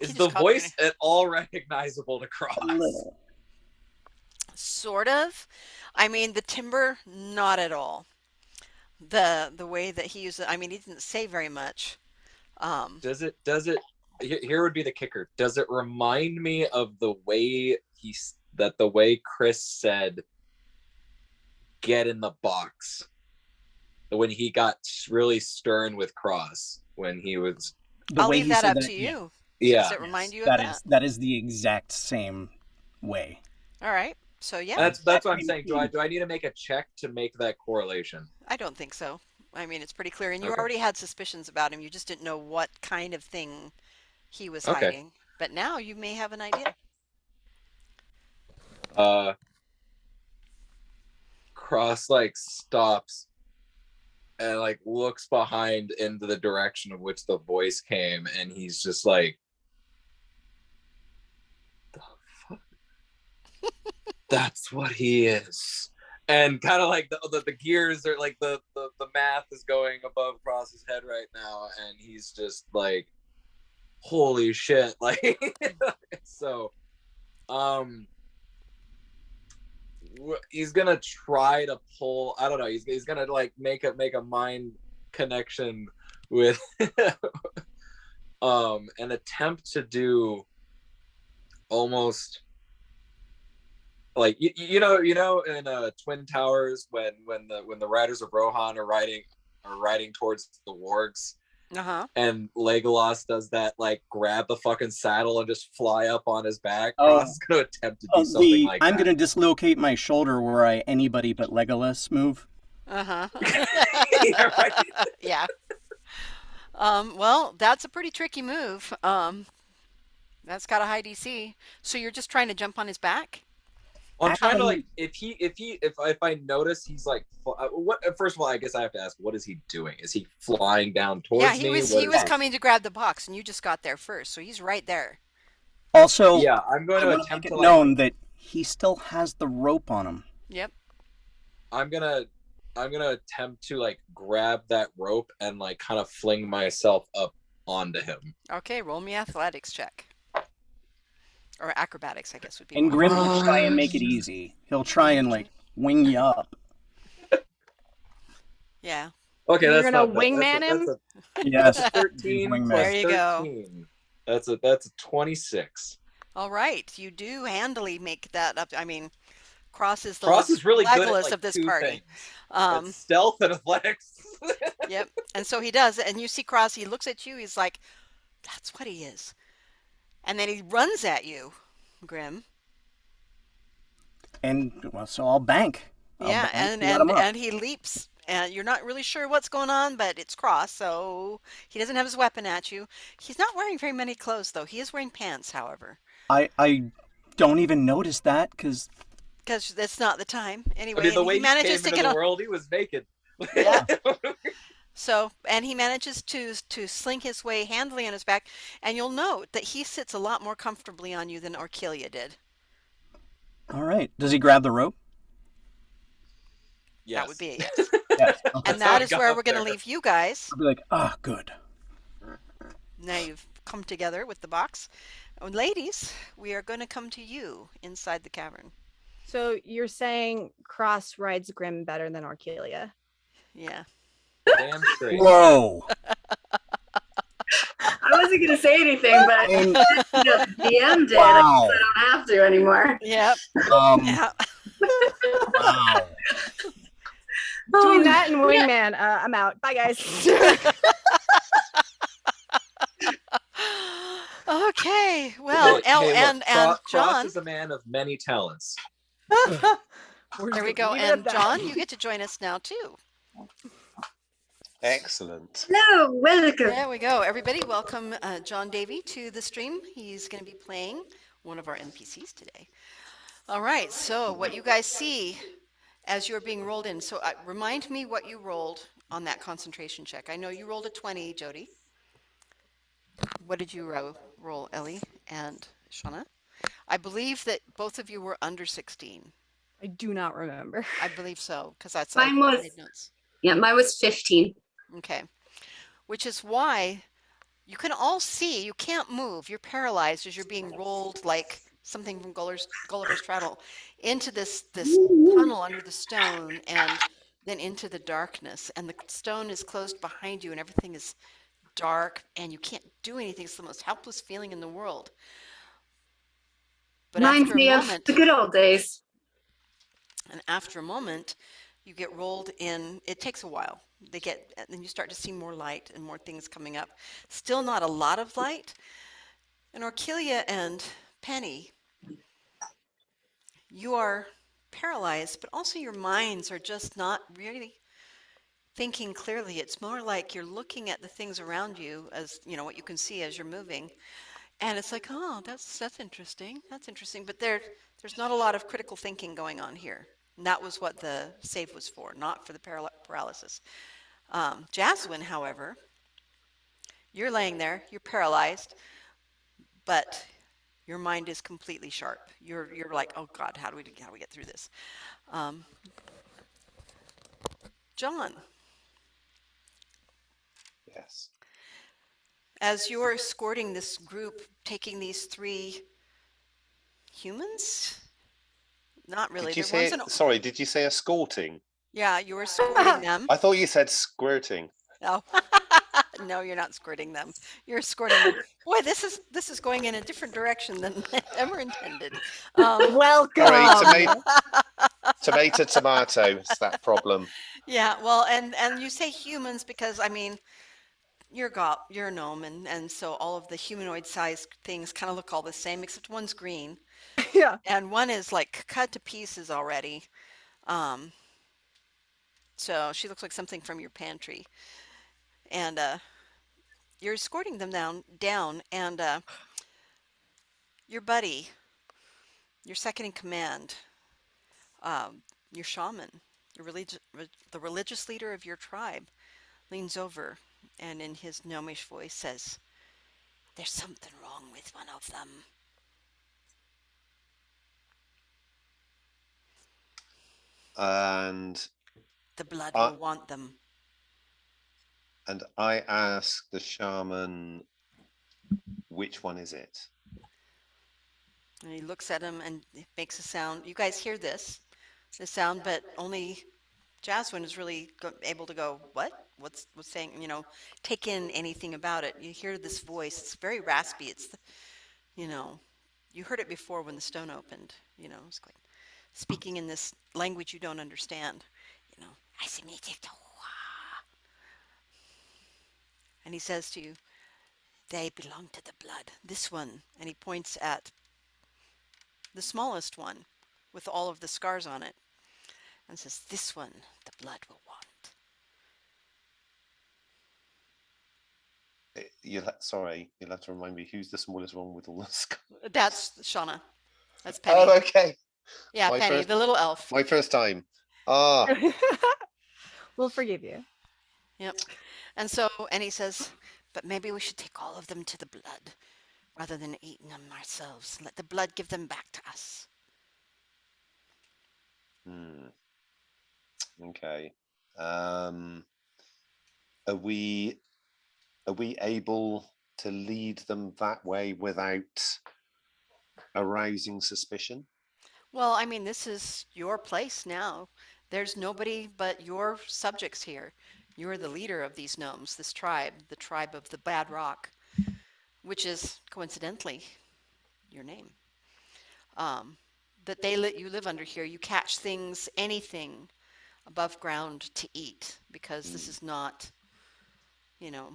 He the just called your voice at all recognizable to Cross? A little. Sort of. I mean, the timbre, not at all. The way that he used it, I mean, he didn't say very much. Does it? Here would be the kicker. Does it remind me of the way the way Chris said, "Get in the box," when he got really stern with Cross when he was? I'll leave that up to you. Yeah. Does it remind you of that? That is the exact same way. All right. So yeah. That's what I'm saying. Do I need to make a check to make that correlation? I don't think so. I mean, it's pretty clear, and you Okay. already had suspicions about him. You just didn't know what kind of thing he was hiding. But now you may have an idea. Cross like stops and like looks behind into the direction of which the voice came, and he's just like, the fuck? That's what he is. And kind of like the gears are like the math is going above Cross's head right now, and he's just like, holy shit. Like so he's gonna try to pull, I don't know, he's gonna like make a mind connection with an attempt to do almost like you know in Twin Towers when the riders of Rohan are riding towards the wargs, and Legolas does that like grab the fucking saddle and just fly up on his back. Cross is gonna attempt to do something like I'm that. gonna dislocate my shoulder where I anybody but Legolas move. Yeah, right. Yeah. Well, that's a pretty tricky move. That's got a high DC. So you're just trying to jump on his back? I'm trying to like if I notice he's like what. First of all, I guess I have to ask, what is he doing? Is he flying down towards me? Yeah, he was coming to grab the box, and you just got there first, so he's right there. Also, yeah, I'm going to make attempt it to known that he still has the rope on him. Yep. I'm gonna attempt to like grab that rope and like kind of fling myself up onto him. Okay, roll me athletics check. Or acrobatics, I guess would be. And Grim will try and make it easy. He'll try and like wing you up. Yeah. Okay, You're that's gonna not wingman him? Yes. 13 Wingman. plus There you go. 13. That's a 26. All right, you do handily make that up. I mean, Cross is the Cross is really good at Legolas like of this two party. things. Um, It's stealth and athletics. yep. And so he does, and you see Cross. He looks at you. He's like, "That's what he is." And then he runs at you, Grim. And well, so I'll bank. I'll Yeah, bank to let him up. and he leaps, and you're not really sure what's going on, but it's Cross, so he doesn't have his weapon at you. He's not wearing very many clothes, though. He is wearing pants, however, I don't even notice that because because that's not the time I anyway. mean, the And way he he manages came to into get the on. world, he was naked. Yeah. So, and he manages to sling his way handily on his back, and you'll note that he sits a lot more comfortably on you than Orkilia did. all right. Does he grab the rope? That would Yes. be a yes. Yes. Okay. And That's how that I is got where up we're going to there. leave you guys. I'll be like, ah, good. Now you've come together with the box. Ladies, we are going to come to you inside the cavern. So you're saying Cross rides Grim better than Orkilia? Yeah. Damn straight. Whoa. I wasn't gonna say anything, but And the DM did. wow. I don't have to anymore. Yep. Yeah. Wow. Between that and Wingman, I'm out. Bye, guys. Okay. Well, Hey, look, and Cross John. is a man of many talents. There we go. Leave it at And that. John, you get to join us now too. Excellent. Hello, welcome. There we go. Everybody, welcome John Davy to the stream. He's going to be playing one of our NPCs today. All right. So what you guys see as you're being rolled in. So remind me what you rolled on that concentration check. I know you rolled a 20, Jody. What did you roll, Ellie and Shauna? I believe that both of you were under 16. I do not remember. I believe so, because that's Mine I was- made notes. Yeah, mine was 15. Okay. Which is why you can all see, you can't move. You're paralyzed as you're being rolled like something from Gulliver's Travel into this tunnel under the stone and then into the darkness. And the stone is closed behind you and everything is dark and you can't do anything. It's the most helpless feeling in the world. But Reminds after a me of moment, the good old days. and after a moment, you get rolled in. It takes a while. And then you start to see more light and more things coming up. Still not a lot of light. And Orkilia and Penny, you are paralyzed, but also your minds are just not really thinking clearly. It's more like you're looking at the things around you as, you know, what you can see as you're moving. And it's like, oh, that's interesting. That's interesting. But there's not a lot of critical thinking going on here. And that was what the save was for, not for the paralysis. Jaswin, however, you're laying there, you're paralyzed, but your mind is completely sharp. You're like, oh God, how do we get through this? John, Yes. as you're escorting this group, taking these 3 humans, not really. Did you They're say? ones in- Sorry. Did you say escorting? Yeah, you were escorting them. I thought you said squirting. No, no, you're not escorting them. You're escorting them. Boy, this is going in a different direction than ever intended. Welcome. Sorry, tomato. It's that problem. Yeah, well, and you say humans because I mean, you're a gnome, and so all of the humanoid-sized things kind of look all the same, except one's green, Yeah. and one is like cut to pieces already. So she looks like something from your pantry, and you're escorting them down, and your buddy, your second in command, your shaman, the religious leader of your tribe, leans over and in his gnomish voice says, "There's something wrong with one of them." And The blood will want them. I ask the shaman, which one is it? And he looks at him and makes a sound. You guys hear this sound, but only Jaswin is really able to go, what? What's saying, you know, take in anything about it. You hear this voice. It's very raspy. It's, you know, you heard it before when the stone opened, you know. It's like, speaking in this language you don't understand. You know, and he says to you, they belong to the blood. This one, and he points at the smallest one with all of the scars on it and says, this one the blood will want. Sorry, you'll have to remind me who's the smallest one with all the scars. That's Shauna. That's Penny. Oh, okay. Yeah, my Penny, first- the little elf. My first time. Ah, We'll forgive you. Yep. And so, and he says, but maybe we should take all of them to the blood rather than eating them ourselves. Let the blood give them back to us. okay. Are we able to lead them that way without arousing suspicion? Well, I mean, this is your place now. There's nobody but your subjects here. You're the leader of these gnomes, this tribe, the tribe of the Bad Rock, which is coincidentally your name. That they let you live under here. You catch things, anything above ground to eat, because this is not, you know,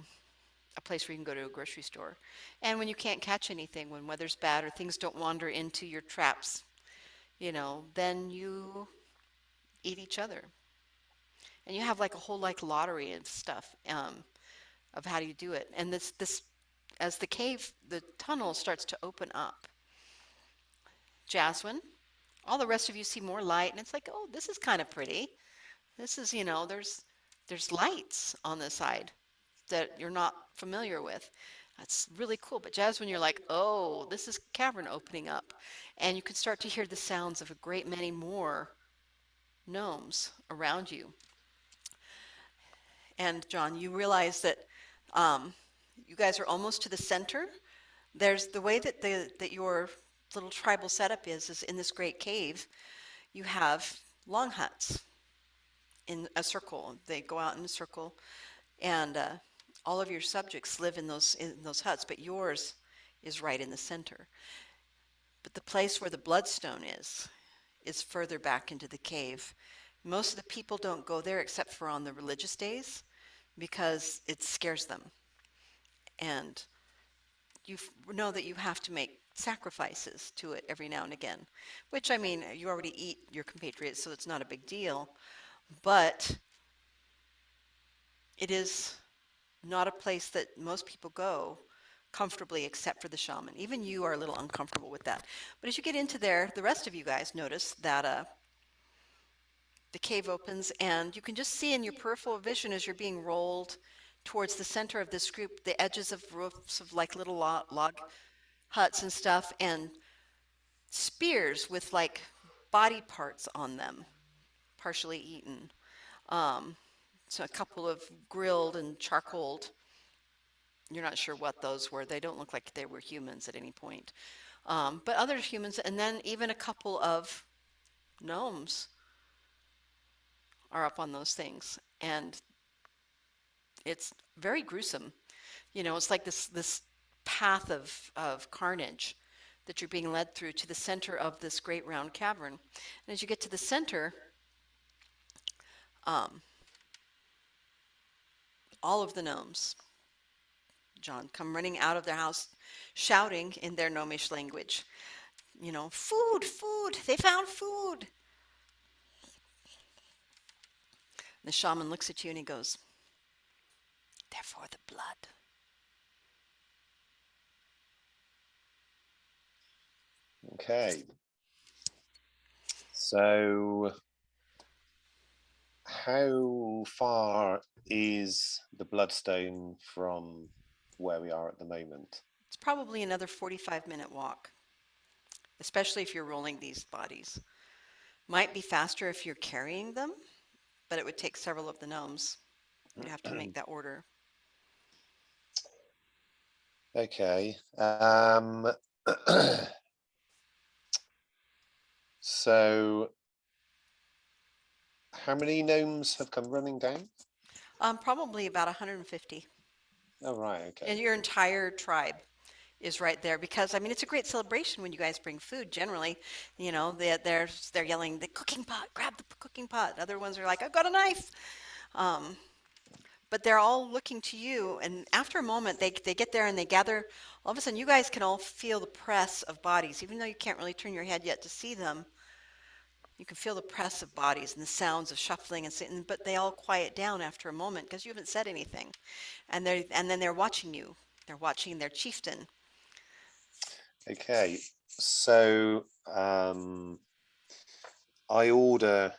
a place where you can go to a grocery store. And when you can't catch anything, when weather's bad or things don't wander into your traps, you know, then you eat each other. And you have like a whole like lottery and stuff of how do you do it. And this as the cave, the tunnel starts to open up. Jasmine, all the rest of you see more light, and it's like, oh, this is kind of pretty. This is, you know, there's lights on this side that you're not familiar with. That's really cool. But Jasmine, you're like, oh, this is cavern opening up. And you can start to hear the sounds of a great many more gnomes around you. And John, you realize that you guys are almost to the center. There's the way that that your little tribal setup is in this great cave. You have long huts in a circle. They go out in a circle, and all of your subjects live in those huts, but yours is right in the center. But the place where the bloodstone is further back into the cave. Most of the people don't go there except for on the religious days because it scares them. And you know that you have to make sacrifices to it every now and again, which, I mean, you already eat your compatriots, so it's not a big deal. But it is not a place that most people go comfortably except for the shaman. Even you are a little uncomfortable with that. But as you get into there, the rest of you guys notice that the cave opens, and you can just see in your peripheral vision as you're being rolled towards the center of this group, the edges of roofs of like little log huts and stuff, and spears with like body parts on them, partially eaten. So a couple of grilled and charcoaled. You're not sure what those were. They don't look like they were humans at any point. But other humans, and then even a couple of gnomes are up on those things. And it's very gruesome. You know, it's like this path of carnage that you're being led through to the center of this great round cavern. And as you get to the center, all of the gnomes, John, come running out of their house, shouting in their gnomish language, you know, food, food, they found food. The shaman looks at you and he goes, they're for the blood. Okay. So, how far is the bloodstone from where we are at the moment? It's probably another 45-minute walk, especially if you're rolling these bodies. Might be faster if you're carrying them, but it would take several of the gnomes. You'd have to make that order. Okay. So, how many gnomes have come running down? Probably about 150. Oh, right. And Okay. your entire tribe is right there because I mean it's a great celebration when you guys bring food. Generally, they're yelling the cooking pot, grab the cooking pot. Other ones are like, I've got a knife. Um, but they're all looking to you, and after a moment, they get there and they gather. All of a sudden, you guys can all feel the press of bodies, even though you can't really turn your head yet to see them. You can feel the press of bodies and the sounds of shuffling and sitting, but they all quiet down after a moment because you haven't said anything, and then they're watching you. They're watching their chieftain. Okay, so I order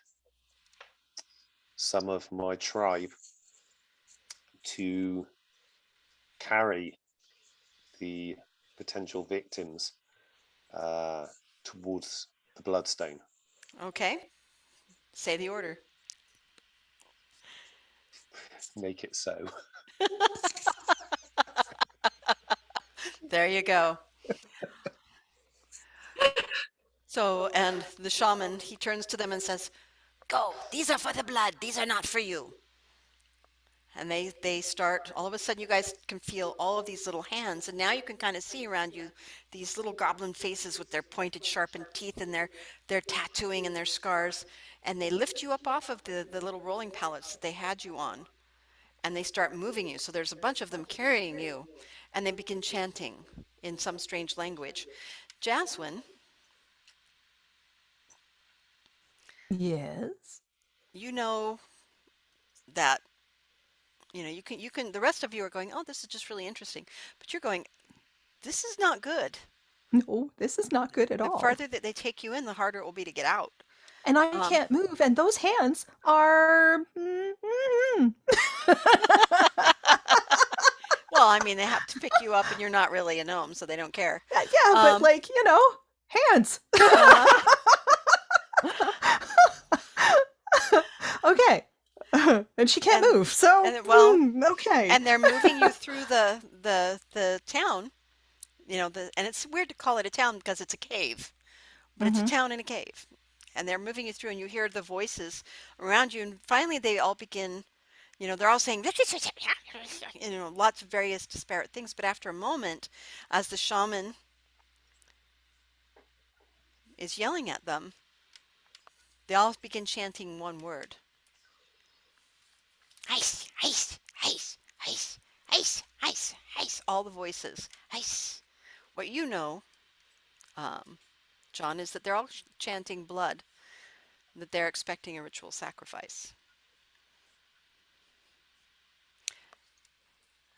some of my tribe to carry the potential victims towards the bloodstone. Okay, say the order. Make it so. There you go. So, and the shaman, he turns to them and says, "Go, these are for the blood, these are not for you." And they start, all of a sudden you guys can feel all of these little hands, and now you can kind of see around you these little goblin faces with their pointed, sharpened teeth and their tattooing and their scars, and they lift you up off of the little rolling pallets that they had you on, and they start moving you. So there's a bunch of them carrying you, and they begin chanting in some strange language. Jaswin, Yes. you know that you can the rest of you are going, oh, this is just really interesting, but you're going, this is not good. No, this is not good at The all. farther that they take you in, the harder it will be to get out. And I can't move, and those hands are. Well, I mean, they have to pick you up, and you're not really a gnome, so they don't care. Yeah, but like, hands. Okay. And she can't move, so okay. And they're moving you through the town, and it's weird to call it a town because it's a cave, but it's a town in a cave. And they're moving you through, and you hear the voices around you, and finally they all begin, they're all saying, lots of various disparate things, but after a moment, as the shaman is yelling at them, they all begin chanting one word. Ice, ice, ice, ice, ice, ice, ice, all the voices. Ice. What you know, John, is that they're all chanting blood, that they're expecting a ritual sacrifice.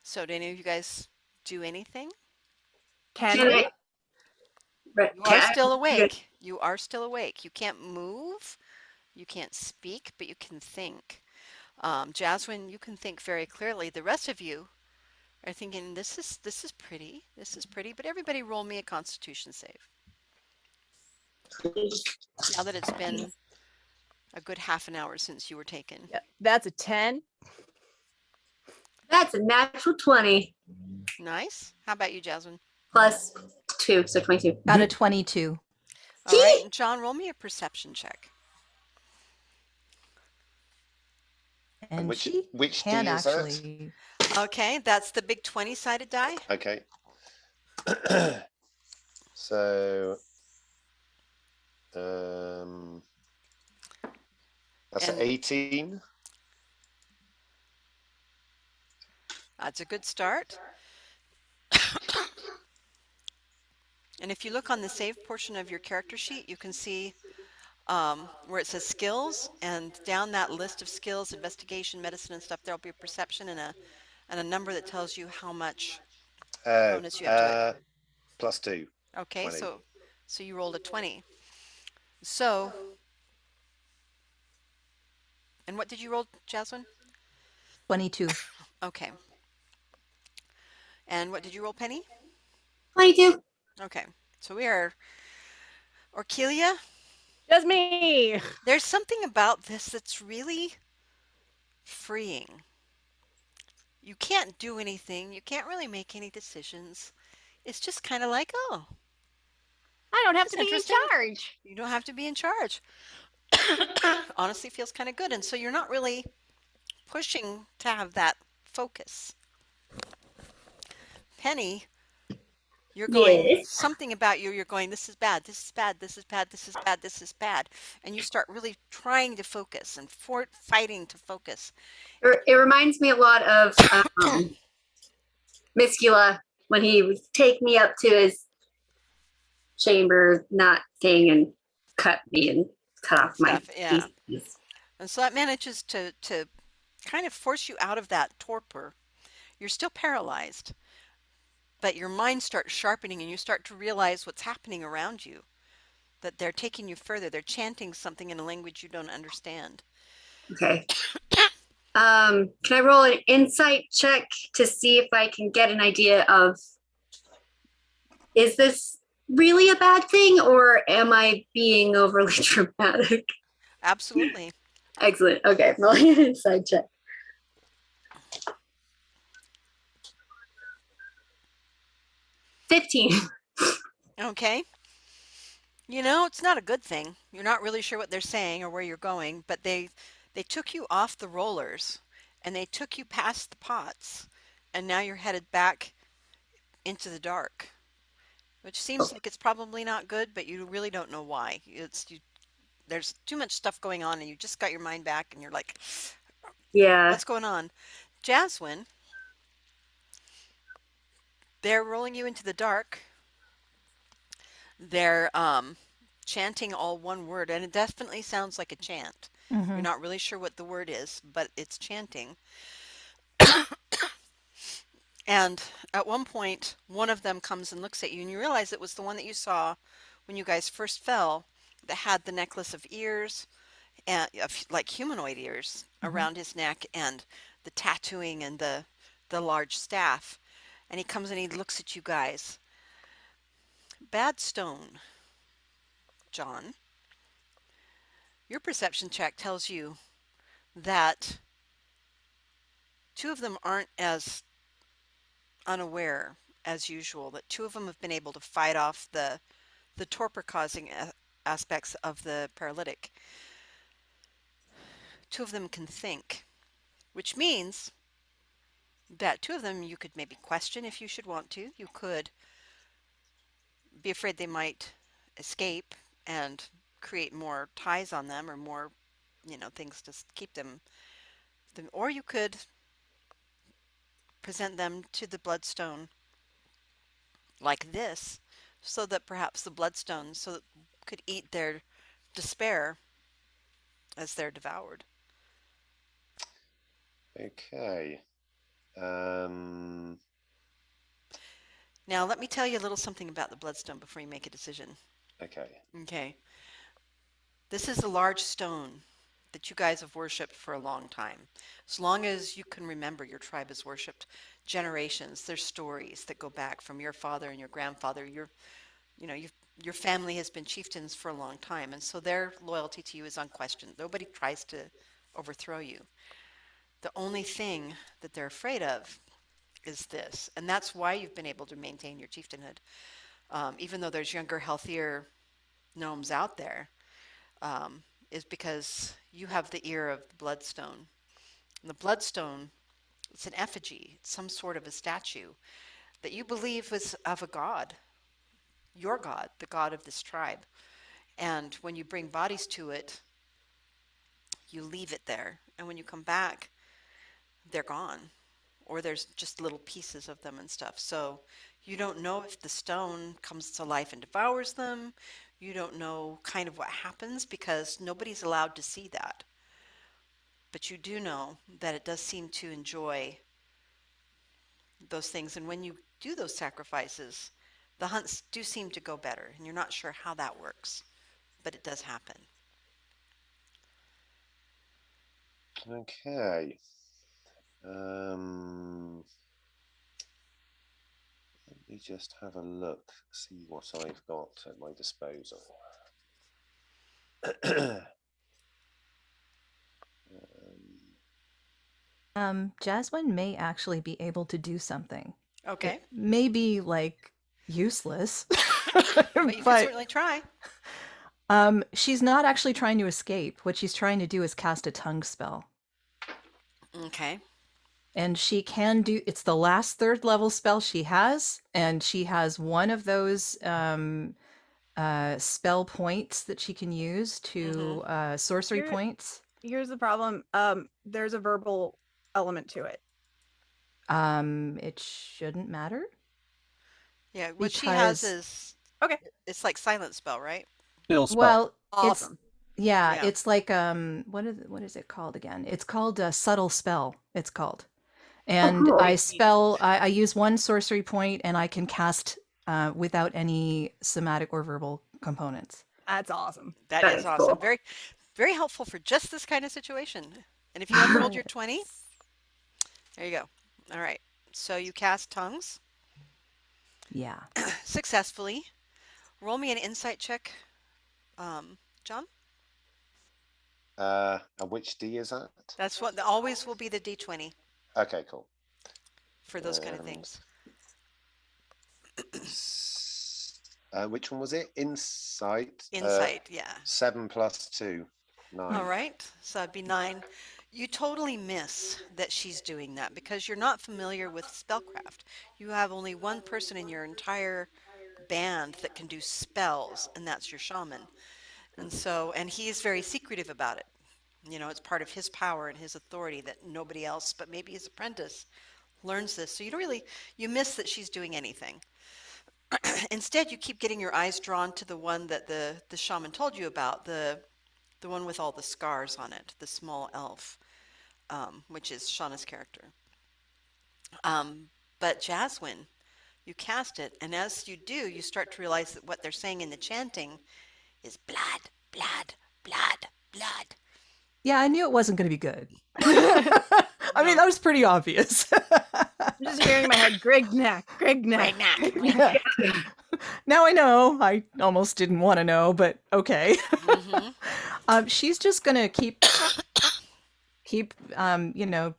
So, do any of you guys do anything? Can Can we? I? Right, You can are I- still awake. You are still awake. You can't move. You can't speak, but you can think. Jaswin, you can think very clearly. The rest of you are thinking, this is pretty. This is pretty. But everybody roll me a Constitution save. Now that it's been a good half an hour since you were taken. Yeah, that's a 10. That's a natural 20 Nice. How about you, Jasmine? plus 2, so 22. Got a 22. All right, John, roll me a perception check. And which she which can D is that? actually. Okay, that's the big 20-sided die. Okay. So that's an And- 18. That's a good start. And if you look on the save portion of your character sheet, you can see where it says skills, and down that list of skills, investigation, medicine, and stuff, there'll be a perception and a number that tells you how much bonus you have to it. Plus 2. Okay, 20. so you rolled a 20. So, and what did you roll, Jasmine? 22. Okay. And what did you roll, Penny? 22. Okay, so we are Orkelia. Just me. There's something about this that's really freeing. You can't do anything. You can't really make any decisions. It's just kind of like, oh, I don't have That's to be in interesting. charge. you don't have to be in charge. Honestly, feels kind of good. And so you're not really pushing to have that focus. Penny, You're going, Yes. something about you, you're going, this is bad, this is bad, this is bad, this is bad, this is bad. And you start really trying to focus and fighting to focus. It reminds me a lot of Miscula when he would take me up to his chamber, not thing, and cut me and cut off my Yeah. pieces. And so that manages to kind of force you out of that torpor. You're still paralyzed, but your mind starts sharpening and you start to realize what's happening around you, that they're taking you further. They're chanting something in a language you don't understand. Okay. Can I roll an insight check to see if I can get an idea of, is this really a bad thing or am I being overly dramatic? Absolutely. Excellent. Okay, rolling an insight check. 15. Okay. You know, it's not a good thing. You're not really sure what they're saying or where you're going, but they took you off the rollers and they took you past the pots, and now you're headed back into the dark, which seems like it's probably not good, but you really don't know why. There's too much stuff going on and you just got your mind back and you're like, Yeah. what's going on? Jaswin, they're rolling you into the dark. They're chanting all one word, and it definitely sounds like a chant. You're not really sure what the word is, but it's chanting. And at one point, one of them comes and looks at you, and you realize it was the one that you saw when you guys first fell, that had the necklace of ears, and like humanoid ears around his neck, and the tattooing and the large staff. And he comes and he looks at you guys. Bad stone, John. Your perception check tells you that two of them aren't as unaware as usual, that two of them have been able to fight off the torpor causing aspects of the paralytic. Two of them can think, which means that two of them you could maybe question if you should want to. You could be afraid they might escape and create more ties on them, or more, things to keep them. Or you could present them to the bloodstone like this, so that perhaps the bloodstone could eat their despair as they're devoured. Okay. Now let me tell you a little something about the bloodstone before you make a decision. Okay. This is a large stone that you guys have worshipped for a long time. As long as you can remember, your tribe has worshipped generations. There's stories that go back from your father and your grandfather. Your family has been chieftains for a long time, and so their loyalty to you is unquestioned. Nobody tries to overthrow you. The only thing that they're afraid of is this, and that's why you've been able to maintain your chieftainhood. Even though there's younger, healthier gnomes out there, is because you have the ear of the bloodstone. And the bloodstone, it's an effigy, it's some sort of a statue that you believe is of a god, your god, the god of this tribe. And when you bring bodies to it, you leave it there. And when you come back, they're gone. Or there's just little pieces of them and stuff. So you don't know if the stone comes to life and devours them. You don't know kind of what happens, because nobody's allowed to see that. But you do know that it does seem to enjoy those things. And when you do those sacrifices, the hunts do seem to go better. And you're not sure how that works, but it does happen. Okay. Let me just have a look, see what I've got at my disposal. Jasmine may actually be able to do something. Okay. It may be like useless, but you can certainly try. She's not actually trying to escape. What she's trying to do is cast a tongue spell. Okay. And she can do, it's the last 3rd level spell she has, and she has one of those spell points that she can use to sorcery Here- points. Here's the problem. There's a verbal element to it. It shouldn't matter. Yeah, what she has because is Okay. it's like silent spell, right? Still spell. well, Awesome. yeah, Yeah. it's like what is it called again? It's called a subtle spell. It's called, and cool. I use one sorcery point, and I can cast without any somatic or verbal components. That's awesome. That That is is awesome. cool. Very, very helpful for just this kind of situation. And if you unrolled your 20, there you go. All right. So you cast tongues Yeah. successfully. Roll me an insight check, John. And which D is that? That's what always will be the D20 Okay, cool. for those kind of Um, things. Which one was it? Insight. Insight, yeah. 7 plus 2. 9. All right. So that'd be 9. You totally miss that she's doing that because you're not familiar with spellcraft. You have only one person in your entire band that can do spells, and that's your shaman. And he's very secretive about it. You know, it's part of his power and his authority that nobody else, but maybe his apprentice, learns this. So you miss that she's doing anything. Instead, you keep getting your eyes drawn to the one that the shaman told you about, the one with all the scars on it, the small elf, which is Shauna's character. But Jaswin, you cast it, and as you do, you start to realize that what they're saying in the chanting is blood, blood, blood, blood. Yeah, I knew it wasn't going to be good. I mean, that was pretty obvious. I'm just hearing in my head, Grignac. Yeah. Now I know. I almost didn't want to know, but okay. She's just gonna keep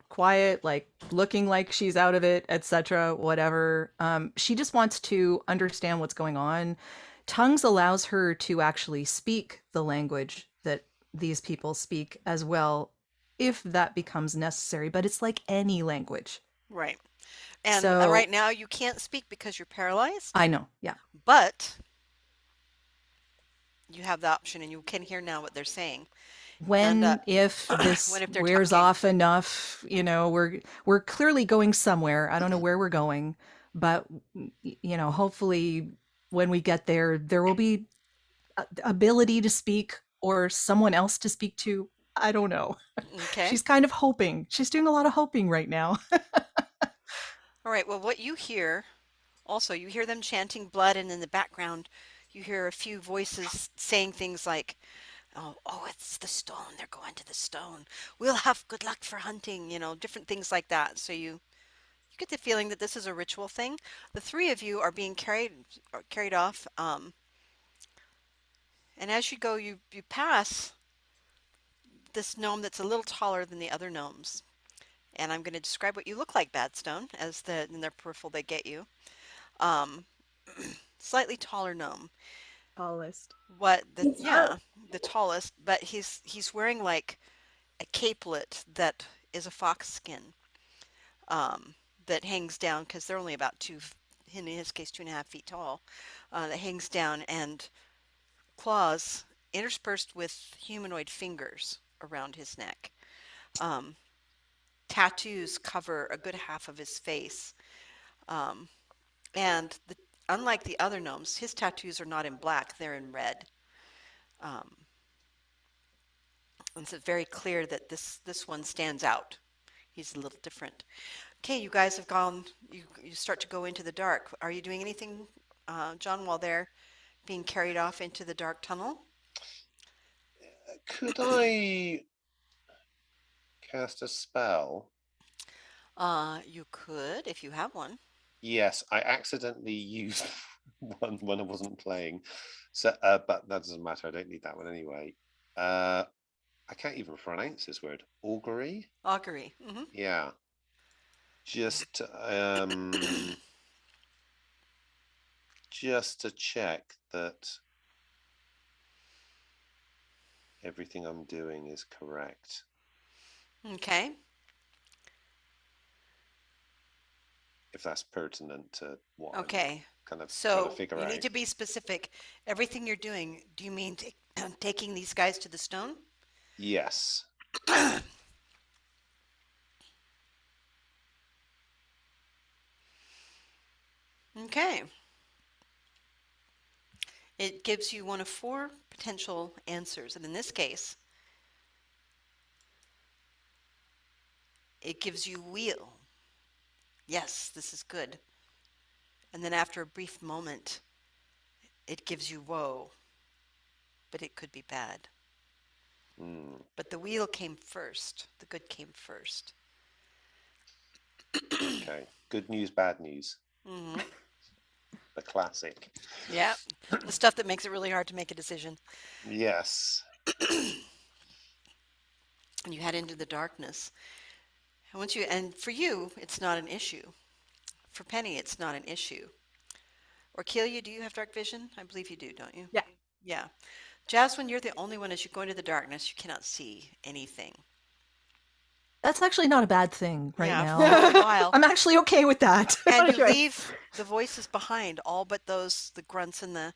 quiet, like looking like she's out of it, etc. Whatever. She just wants to understand what's going on. Tongues allows her to actually speak the language that these people speak as well, if that becomes necessary. But it's like any language. Right. And So- right now you can't speak because you're paralyzed, I know. Yeah. but you have the option and you can hear now what they're saying. If this when if they're wears talking. off enough, we're clearly going somewhere. I don't know where we're going, but hopefully when we get there, there will be ability to speak or someone else to speak to. I don't know. Okay. She's kind of hoping. She's doing a lot of hoping right now. All right. Well, what you hear, also, you hear them chanting blood, and in the background, you hear a few voices saying things like, "Oh, it's the stone. They're going to the stone. We'll have good luck for hunting." Different things like that. So you get the feeling that this is a ritual thing. The 3 of you are being carried off, and as you go, you pass this gnome that's a little taller than the other gnomes. And I'm going to describe what you look like, Badstone, as in their peripheral they get you. Slightly taller gnome. Tallest. The tallest, but he's wearing like a capelet that is a fox skin, that hangs down because they're only about in his case 2.5 feet tall, that hangs down, and claws interspersed with humanoid fingers around his neck. Tattoos cover a good half of his face. And unlike the other gnomes, his tattoos are not in black, they're in red. And so it's very clear that this one stands out. He's a little different. Okay, you guys have gone, you start to go into the dark. Are you doing anything, John, while they're being carried off into the dark tunnel? Could I cast a spell? You could, if you have one. Yes, I accidentally used one when I wasn't playing. So, but that doesn't matter. I don't need that one anyway. I can't even pronounce this word. Augury? Augury. Mm-hmm. Yeah. Just to check that everything I'm doing is correct. Okay. if that's pertinent to what Okay. I'm kind of trying So to figure you out. need to be specific. Everything you're doing, do you mean taking these guys to the stone? Yes. Okay. It gives you one of 4 potential answers. And in this case, it gives you wheel. Yes, this is good. And then after a brief moment, it gives you woe. But it could be bad. Mm. But the wheel came first. The good came first. Okay. Good news, bad news. Hmm. The classic. Yeah. The stuff that makes it really hard to make a decision. Yes. And you head into the darkness. And for you, it's not an issue. For Penny, it's not an issue. Orkelia, do you have dark vision? I believe you do, don't you? Yeah. Yeah. Jasmine, you're the only one as you go into the darkness, you cannot see anything. That's actually not a bad thing right Yeah, now. for a while. I'm actually okay with that. And you Sure. leave the voices behind, all but the grunts and the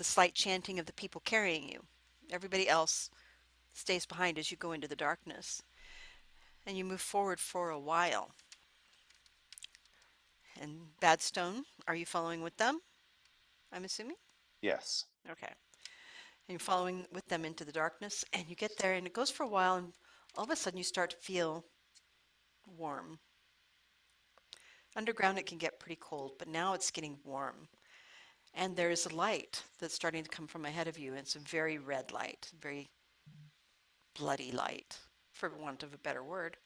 slight chanting of the people carrying you. Everybody else stays behind as you go into the darkness. And you move forward for a while. And Badstone, are you following with them? I'm assuming? Yes. Okay. And you're following with them into the darkness, and you get there, and it goes for a while, and all of a sudden you start to feel warm. Underground it can get pretty cold, but now it's getting warm. And there's a light that's starting to come from ahead of you, and it's a very red light, very bloody light, for want of a better word.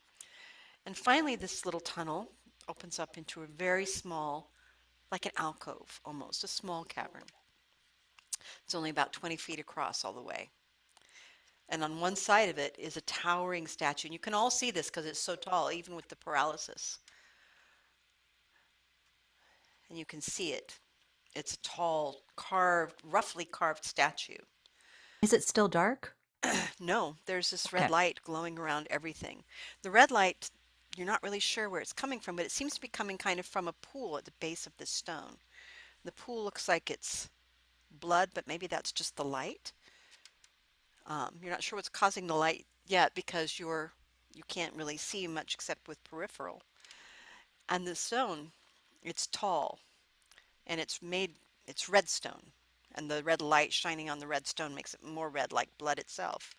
And finally, this little tunnel opens up into a very small, like an alcove almost, a small cavern. It's only about 20 feet across all the way. And on one side of it is a towering statue. And you can all see this because it's so tall, even with the paralysis. And you can see it. It's a tall, roughly carved statue. Is it still dark? No, there's this red Okay. light glowing around everything. The red light, you're not really sure where it's coming from, but it seems to be coming kind of from a pool at the base of this stone. The pool looks like it's blood, but maybe that's just the light. You're not sure what's causing the light yet because you can't really see much except with peripheral. And the stone, it's tall, and it's red stone. And the red light shining on the red stone makes it more red, like blood itself.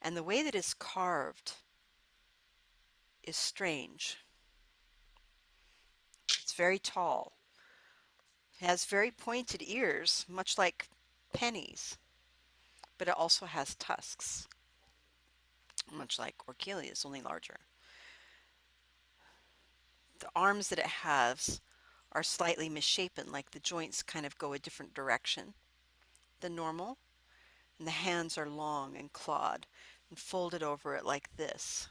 And the way that it's carved is strange. It's very tall. It has very pointed ears, much like pennies, but it also has tusks, much like Orchelia's, only larger. The arms that it has are slightly misshapen, like the joints kind of go a different direction than normal, and the hands are long and clawed and folded over it like this.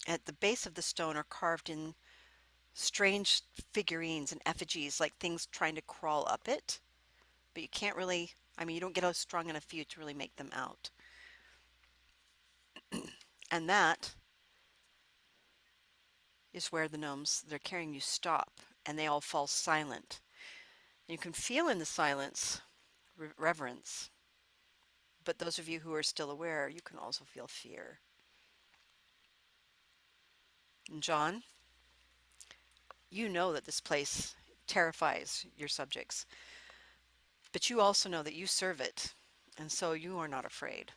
At the base of the stone are carved in strange figurines and effigies, like things trying to crawl up it, but you can't really, you don't get a strong enough view to really make them out. And that is where the gnomes they're carrying you stop, and they all fall silent. And you can feel in the silence reverence, but those of you who are still aware, you can also feel fear. And John, you know that this place terrifies your subjects, but you also know that you serve it, and so you are not afraid.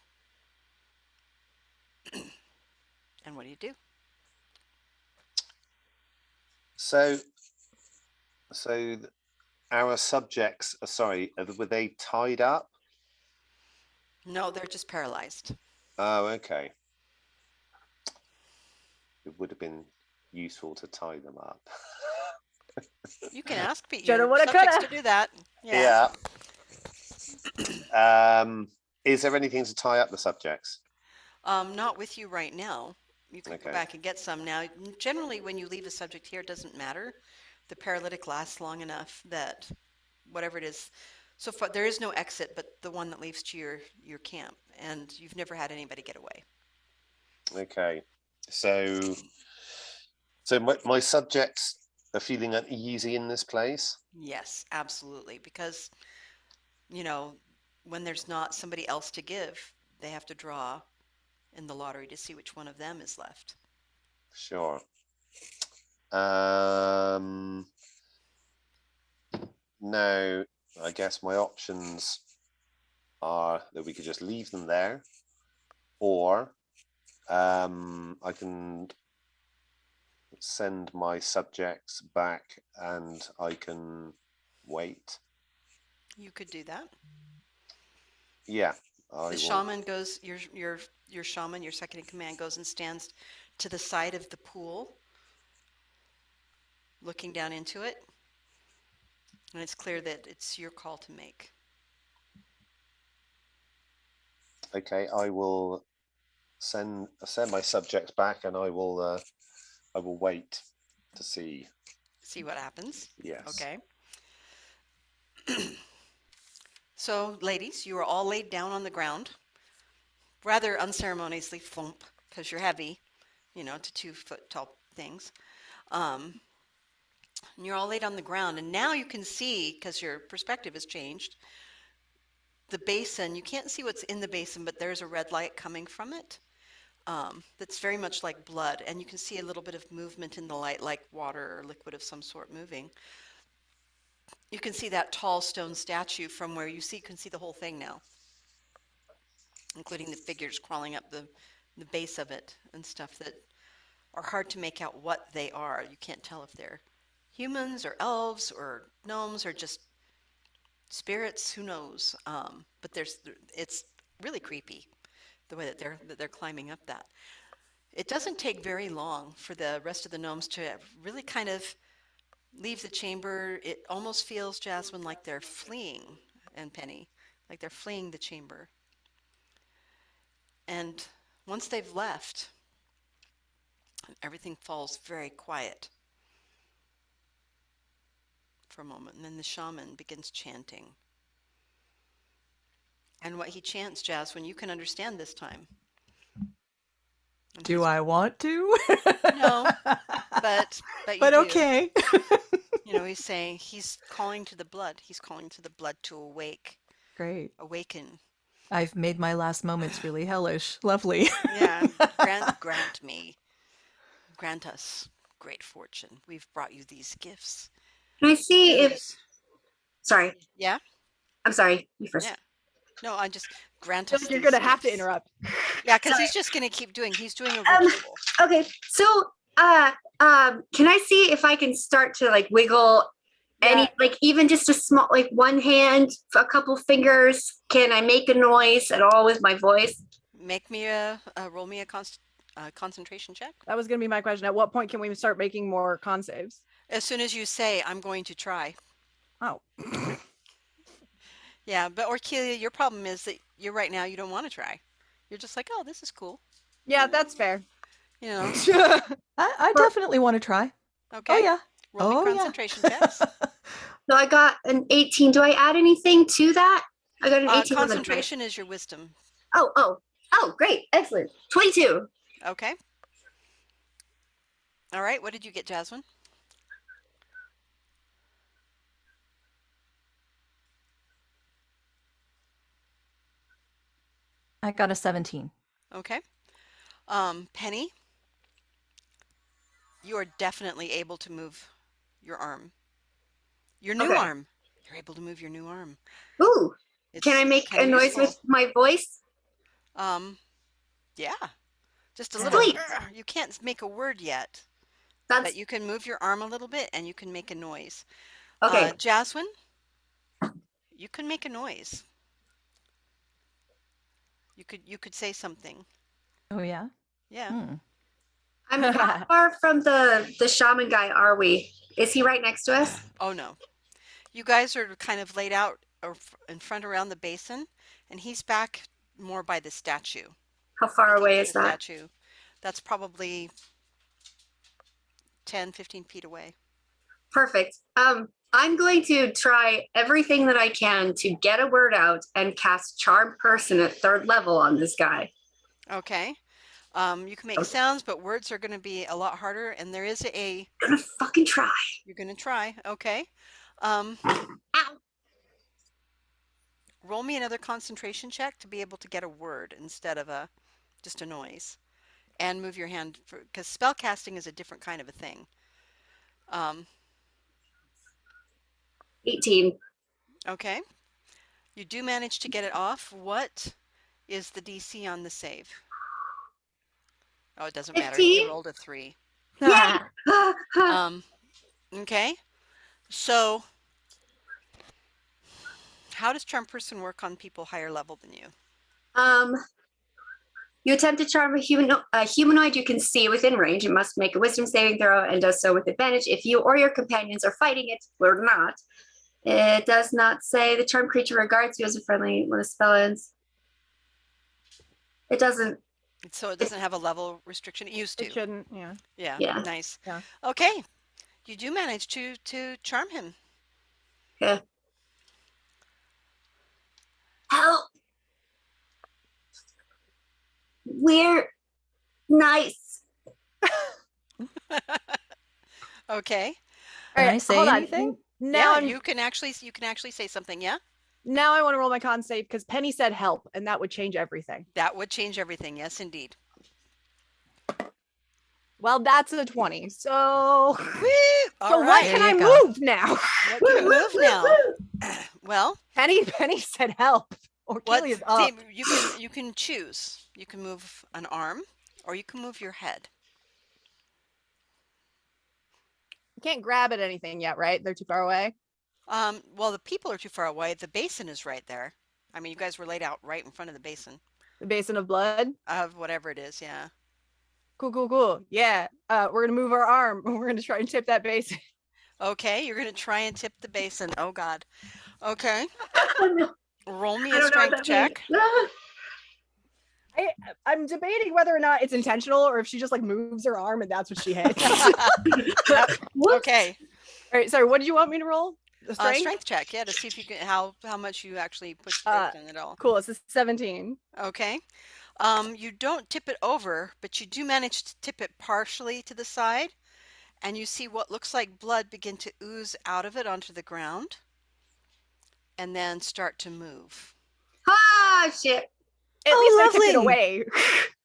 And what do you do? So our subjects, sorry, were they tied up? No, they're just paralyzed. Oh, okay. It would have been useful to tie them up. You can ask Shoulda, your woulda, subjects coulda. to do that. Yeah. Is there anything to tie up the subjects? Not with you right now. You can go Okay. back and get some. Now, generally, when you leave a subject here, it doesn't matter. The paralytic lasts long enough that whatever it is, so far there is no exit but the one that leads to your camp, and you've never had anybody get away. Okay. So So my subjects are feeling uneasy in this place. Yes, absolutely. Because, you know, when there's not somebody else to give, they have to draw in the lottery to see which one of them is left. Sure. Now, I guess my options are that we could just leave them there, or I can send my subjects back and I can wait. You could do that. Yeah. The shaman goes, your shaman, your second in command, goes and stands to the side of the pool, looking down into it. And it's clear that it's your call to make. Okay, I will send my subjects back, and I will wait to see. See what happens. Yes. Okay. So, ladies, you are all laid down on the ground, rather unceremoniously, thump, because you're heavy, to 2-foot tall things. And you're all laid on the ground, and now you can see, because your perspective has changed, the basin. You can't see what's in the basin, but there's a red light coming from it. That's very much like blood, and you can see a little bit of movement in the light, like water or liquid of some sort moving. You can see that tall stone statue from where you can see the whole thing now, including the figures crawling up the base of it and stuff that are hard to make out what they are. You can't tell if they're humans or elves or gnomes or just spirits. Who knows? But it's really creepy the way that they're climbing up that. It doesn't take very long for the rest of the gnomes to really kind of leave the chamber. It almost feels, Jasmine, like they're fleeing, and Penny, like they're fleeing the chamber. And once they've left, everything falls very quiet for a moment, and then the shaman begins chanting. And what he chants, Jasmine, you can understand this time. Do I want to? No, but you but do. Okay. He's saying, he's calling to the blood. He's calling to the blood to Great. awaken. I've made my last moments really hellish. Lovely. Yeah, grant me, grant us great fortune. We've brought you these gifts. Can I see if? Sorry. Yeah. I'm sorry. You first. Yeah. No, I just grant I us. feel like you're gonna have to interrupt. Yeah, because he's just gonna keep doing. He's doing a ritual. Okay, so can I see if I can start to like wiggle any, like even just a small, like one hand, a couple fingers? Can I make a noise at all with my voice? Make me roll me a concentration check. That was gonna be my question. At what point can we start making more con saves? As soon as you say, "I'm going to try." Oh. Yeah, but Orkelia, your problem is that you're right now. You don't want to try. You're just like, "Oh, this is cool." Yeah, that's fair. I definitely want to try. Okay. Oh yeah. Roll me concentration checks. So I got an 18. Do I add anything to that? I got an 18. Concentration is your wisdom. Oh, great. Excellent. 22. Okay. All right. What did you get, Jasmine? I got a 17. Okay. Penny, you are definitely able to move your arm. Your new arm. You're able to move your new arm. Ooh. Can I make a noise with my voice? Yeah. Just a little. You can't make a word yet. But you can move your arm a little bit and you can make a noise. Okay. Jasmine, you can make a noise. You could say something. Oh yeah? Yeah. How far from the shaman guy are we? Is he right next to us? Oh no. You guys are kind of laid out in front around the basin, and he's back more by the statue. How far away is that? Statue. That's probably 10, 15 feet away. Perfect. I'm going to try everything that I can to get a word out and cast Charm Person at 3rd level on this guy. Okay. You can make sounds, but words are going to be a lot harder. And there is a. I'm gonna fucking try. You're going to try. Okay. Ow. Roll me another concentration check to be able to get a word instead of just a noise. And move your hand, because spell casting is a different kind of a thing. 18. Okay. You do manage to get it off. What is the DC on the save? Oh, it doesn't matter. You 15? rolled a 3. Yeah. Okay. So, how does charm person work on people higher level than you? You attempt to charm a humanoid you can see within range. It must make a wisdom saving throw and does so with advantage if you or your companions are fighting it or not. It does not say the charm creature regards you as a friendly when a spell ends. It doesn't. So it doesn't have a level restriction. It used to. It shouldn't. Yeah. Yeah. Nice. Yeah. Okay. You do manage to charm him. Yeah. Help. We're nice. Okay. Can All I say hold on. anything? Now yeah, you can actually say something. Yeah. Now I want to roll my con save because Penny said help, and that would change everything. That would change everything. Yes, indeed. Well, that's a 20. So, All what right. can I go. move now? What can you move now? Well, Penny said help. Orchelia's up. You can choose. You can move an arm, or you can move your head. You can't grab at anything yet, right? They're too far away. Well, the people are too far away. The basin is right there. I mean, you guys were laid out right in front of the basin. The basin of blood. Of whatever it is, yeah. Cool. Yeah. We're gonna move our arm. We're gonna try and tip that basin. Okay, you're gonna try and tip the basin. Oh God. Okay. Oh, no. Roll me I a don't know what strength that check. means. I'm debating whether or not it's intentional or if she just like moves her arm and that's what she hits. Yep. Whoops. Okay. All right. Sorry. What did you want me to roll? The Strength check, yeah, to see if you can how much you actually push the basin at all. Cool. It's a 17. Okay. You don't tip it over, but you do manage to tip it partially to the side, and you see what looks like blood begin to ooze out of it onto the ground, and then start to move. Ah, shit. At least I tipped it lovely. away.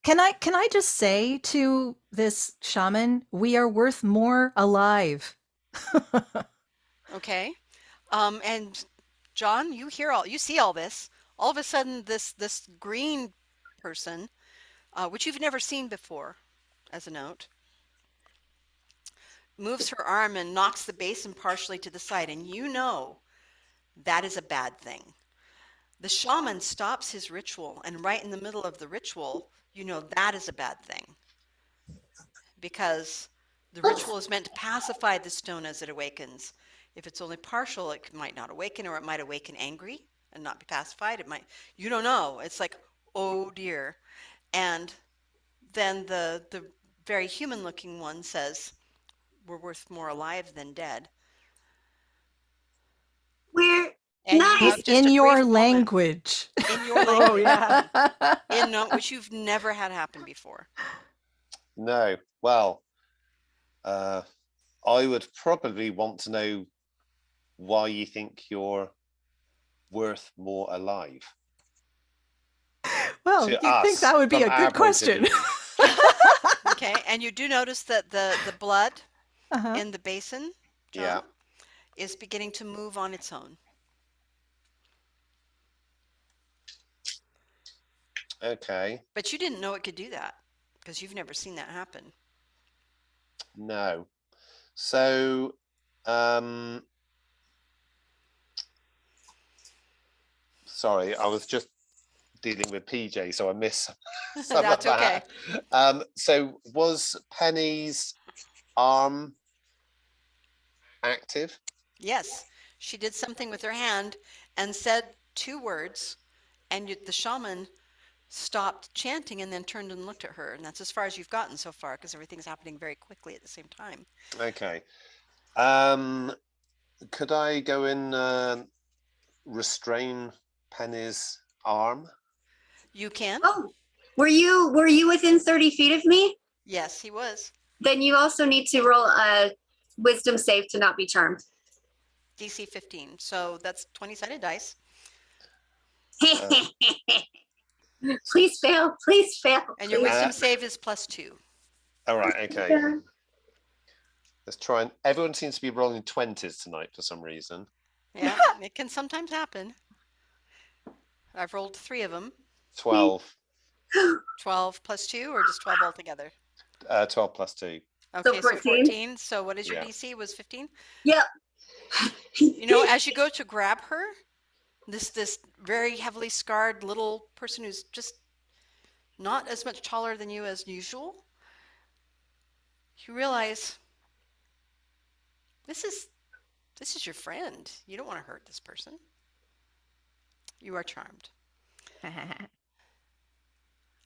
Can I just say to this shaman, we are worth more alive. Okay. And John, you see all this. All of a sudden, this green person, which you've never seen before, as a note, moves her arm and knocks the basin partially to the side, and you know that is a bad thing. The shaman stops his ritual, and right in the middle of the ritual, you know that is a bad thing. Because the ritual is meant to pacify the stone as it awakens. If it's only partial, it might not awaken, or it might awaken angry and not be pacified. It might, you don't know. It's like, oh dear. And then the very human-looking one says, we're worth more alive than dead. We're And nice. you have just In a your brief moment- language. In your language. Oh yeah. Which you've never had happen before. No. Well, I would probably want to know why you think you're worth more alive. Well, To you'd us, think that would be from a our good point of question. view. Okay, and you do notice that the blood Uh-huh. in the basin, John, Yeah. is beginning to move on its own. Okay. But you didn't know it could do that because you've never seen that happen. No. So, sorry, I was just dealing with PJ, so I missed some That's of that. So was Penny's arm active? Yes, she did something with her hand and said 2 words, and the shaman stopped chanting and then turned and looked at her, and that's as far as you've gotten so far because everything's happening very quickly at the same time. Okay. Could I go and restrain Penny's arm? You can. Oh, Were you within 30 feet of me? Yes, he was. Then you also need to roll a wisdom save to not be charmed. DC 15. So that's 20-sided dice. Please fail. Please fail. And your please. wisdom save is +2. All right, okay. Let's try and everyone seems to be rolling 20s tonight for some reason. Yeah, it can sometimes happen. I've rolled 3 of them. 12. 12 +2 or just 12 altogether? 12 plus 2. Okay, so 14. 14. So what is your Yeah. DC? Was 15? Yep. You know, as you go to grab her, this very heavily scarred little person who's just not as much taller than you as usual, you realize this is your friend. You don't want to hurt this person. You are charmed. That's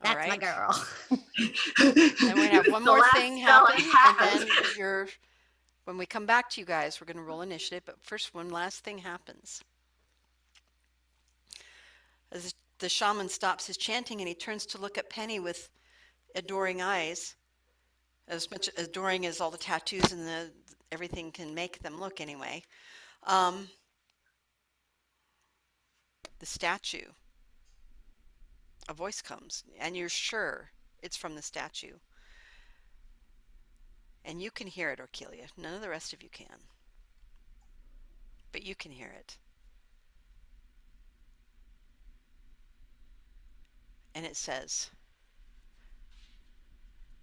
All my right. girl. And we're gonna have one The more last thing spell happen, happened. and then when we come back to you guys, we're gonna roll initiative. But first, one last thing happens. As the shaman stops his chanting and he turns to look at Penny with adoring eyes, as much adoring as all the tattoos and everything can make them look anyway. The statue, a voice comes, and you're sure it's from the statue. And you can hear it, Orkelia. None of the rest of you can. But you can hear it. And it says,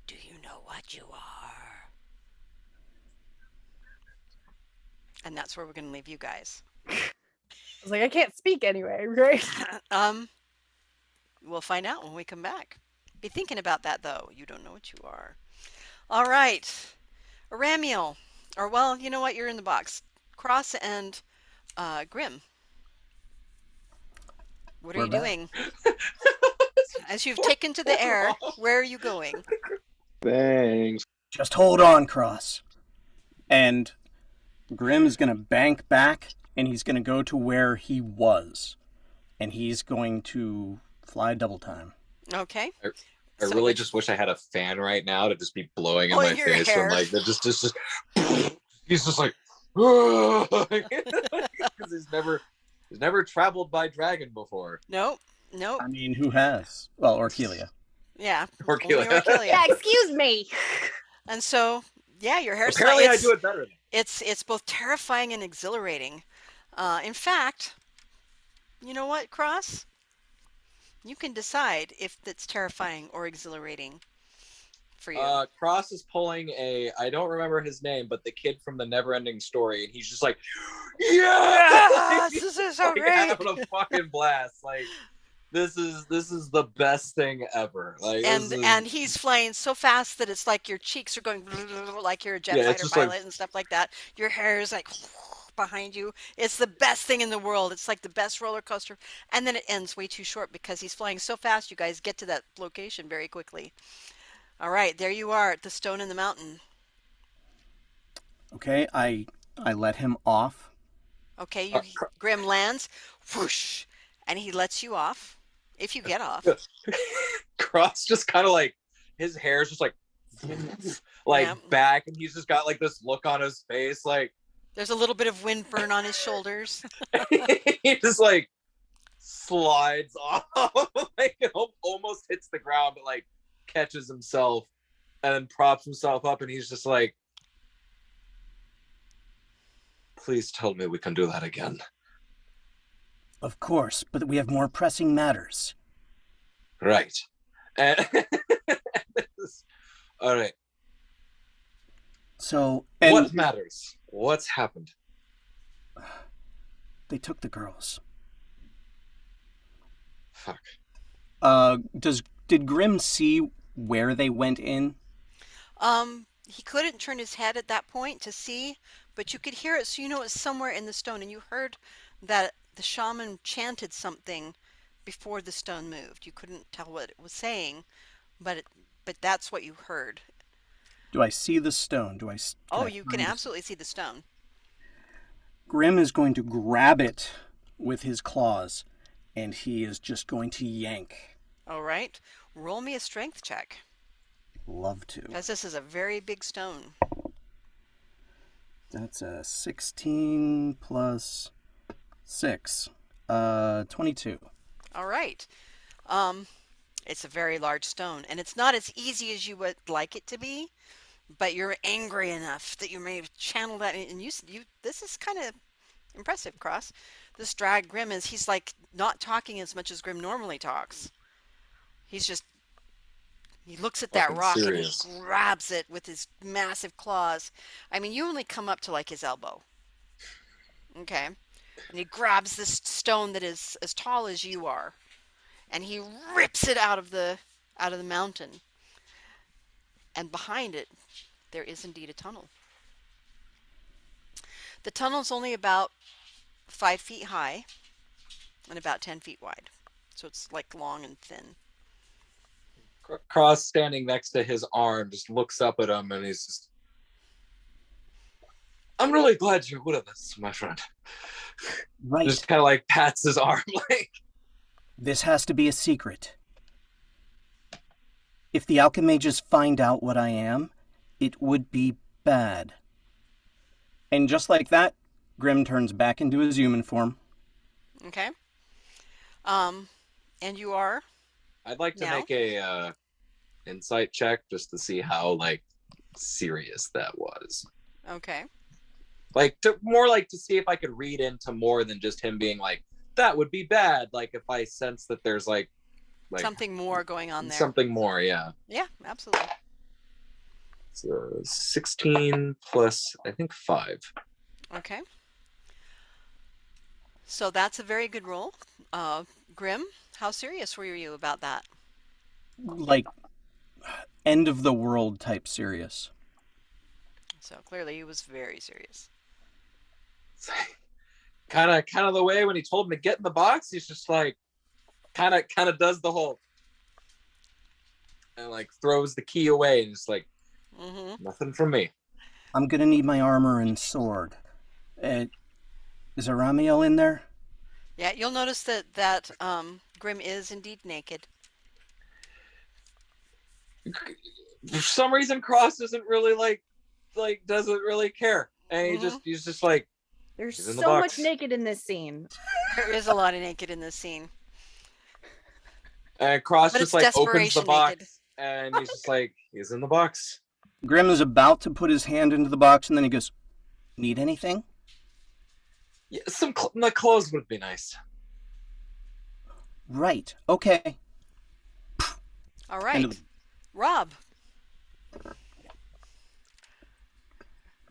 "Do you know what you are?" And that's where we're going to leave you guys. I was like, I can't speak anyway, right? We'll find out when we come back. Be thinking about that, though. You don't know what you are. All right. Aramiel. Or, well, you know what? You're in the box. Cross and Grim. What are We're you back. doing? As you've taken to the air, where are you going? Thanks. Just hold on, Cross. And Grim is going to bank back, and he's going to go to where he was. And he's going to fly double time. Okay. I So really which- just wish I had a fan right now to just be blowing in Blowing my your face hair. from like that just he's just like because he's never traveled by dragon before. Nope. I mean, who has? Well, Orkelia. Yeah. Orkelia. only Orkelia. Yeah, excuse me. And so, yeah, your hairstyle. Apparently I do it better. It's both terrifying and exhilarating. In fact, you know what, Cross? You can decide if it's terrifying or exhilarating for you. Cross is pulling I don't remember his name, but the kid from the Neverending Story, and he's just like, yeah, This is so like, great. having a fucking blast. Like this is the best thing ever. Like And he's flying so fast that it's like your cheeks are going like you're a jet Yeah, it's fighter just like- pilot and stuff like that. Your hair is like behind you. It's the best thing in the world. It's like the best roller coaster. And then it ends way too short because he's flying so fast. You guys get to that location very quickly. All right, there you are at the stone in the mountain. Okay, I let him off. Okay, Grim lands, whoosh, and he lets you off. If you get off. Cross just kind of like his hair is just like Yeah. back, and he's just got like this look on his face, like There's a little bit of wind burn on his shoulders. he just like slides off, like it almost hits the ground, but like catches himself and then props himself up, and he's just like, "Please tell me we can do that again." Of course, but we have more pressing matters. Right. And all right. So, What matters? What's happened? they took the girls. Fuck. Did Grim see where they went in? He couldn't turn his head at that point to see, but you could hear it, so you know it's somewhere in the stone, and you heard that the shaman chanted something before the stone moved. You couldn't tell what it was saying, but that's what you heard. Do I see the stone? You can absolutely see the stone. Grim is going to grab it with his claws, and he is just going to yank. All right. Roll me a strength check, Love to. because this is a very big stone. That's a 16 plus 6. 22. All right. It's a very large stone, and it's not as easy as you would like it to be, but you're angry enough that you may channel that, and you. This is kind of impressive, Cross. This drag Grim he's like not talking as much as Grim normally talks. He's just, he looks at that Fucking rock serious. and he grabs it with his massive claws. I mean, you only come up to like his elbow. Okay. And he grabs this stone that is as tall as you are, and he rips it out of the mountain. And behind it, there is indeed a tunnel. The tunnel's only about 5 feet high and about 10 feet wide. So it's like long and thin. Cross, standing next to his arm, just looks up at him, and he's just, I'm really glad you're with us, my friend. Right. Just kind of like pats his arm, like, This has to be a secret. If the alchemages find out what I am, it would be bad. And just like that, Grim turns back into his human form. Okay. And you are? I'd like to Now? make a insight check just to see how like serious that was. Okay. Like to see if I could read into more than just him being like, that would be bad. Like if I sense that there's like Something more going on there. something more, yeah. Yeah, absolutely. So 16 plus I think 5. Okay. So that's a very good roll. Grim, how serious were you about that? Like, end of the world type serious. So clearly he was very serious. Kind of the way when he told him to get in the box, he's just like kind of does the whole and like throws the key away and just like nothing from me. I'm gonna need my armor and sword. Is Aramiel in there? Yeah, you'll notice that Grim is indeed naked. For some reason, Cross doesn't really like doesn't really care, and he's just like, There's he's in the so box. much naked in this scene. There is a lot of naked in this scene. And Cross But just it's like opens the desperation box, naked. and he's just like, he's in the box. Grim is about to put his hand into the box, and then he goes, "Need anything?" Yeah, my clothes would be nice. Right. Okay. All right. Rob.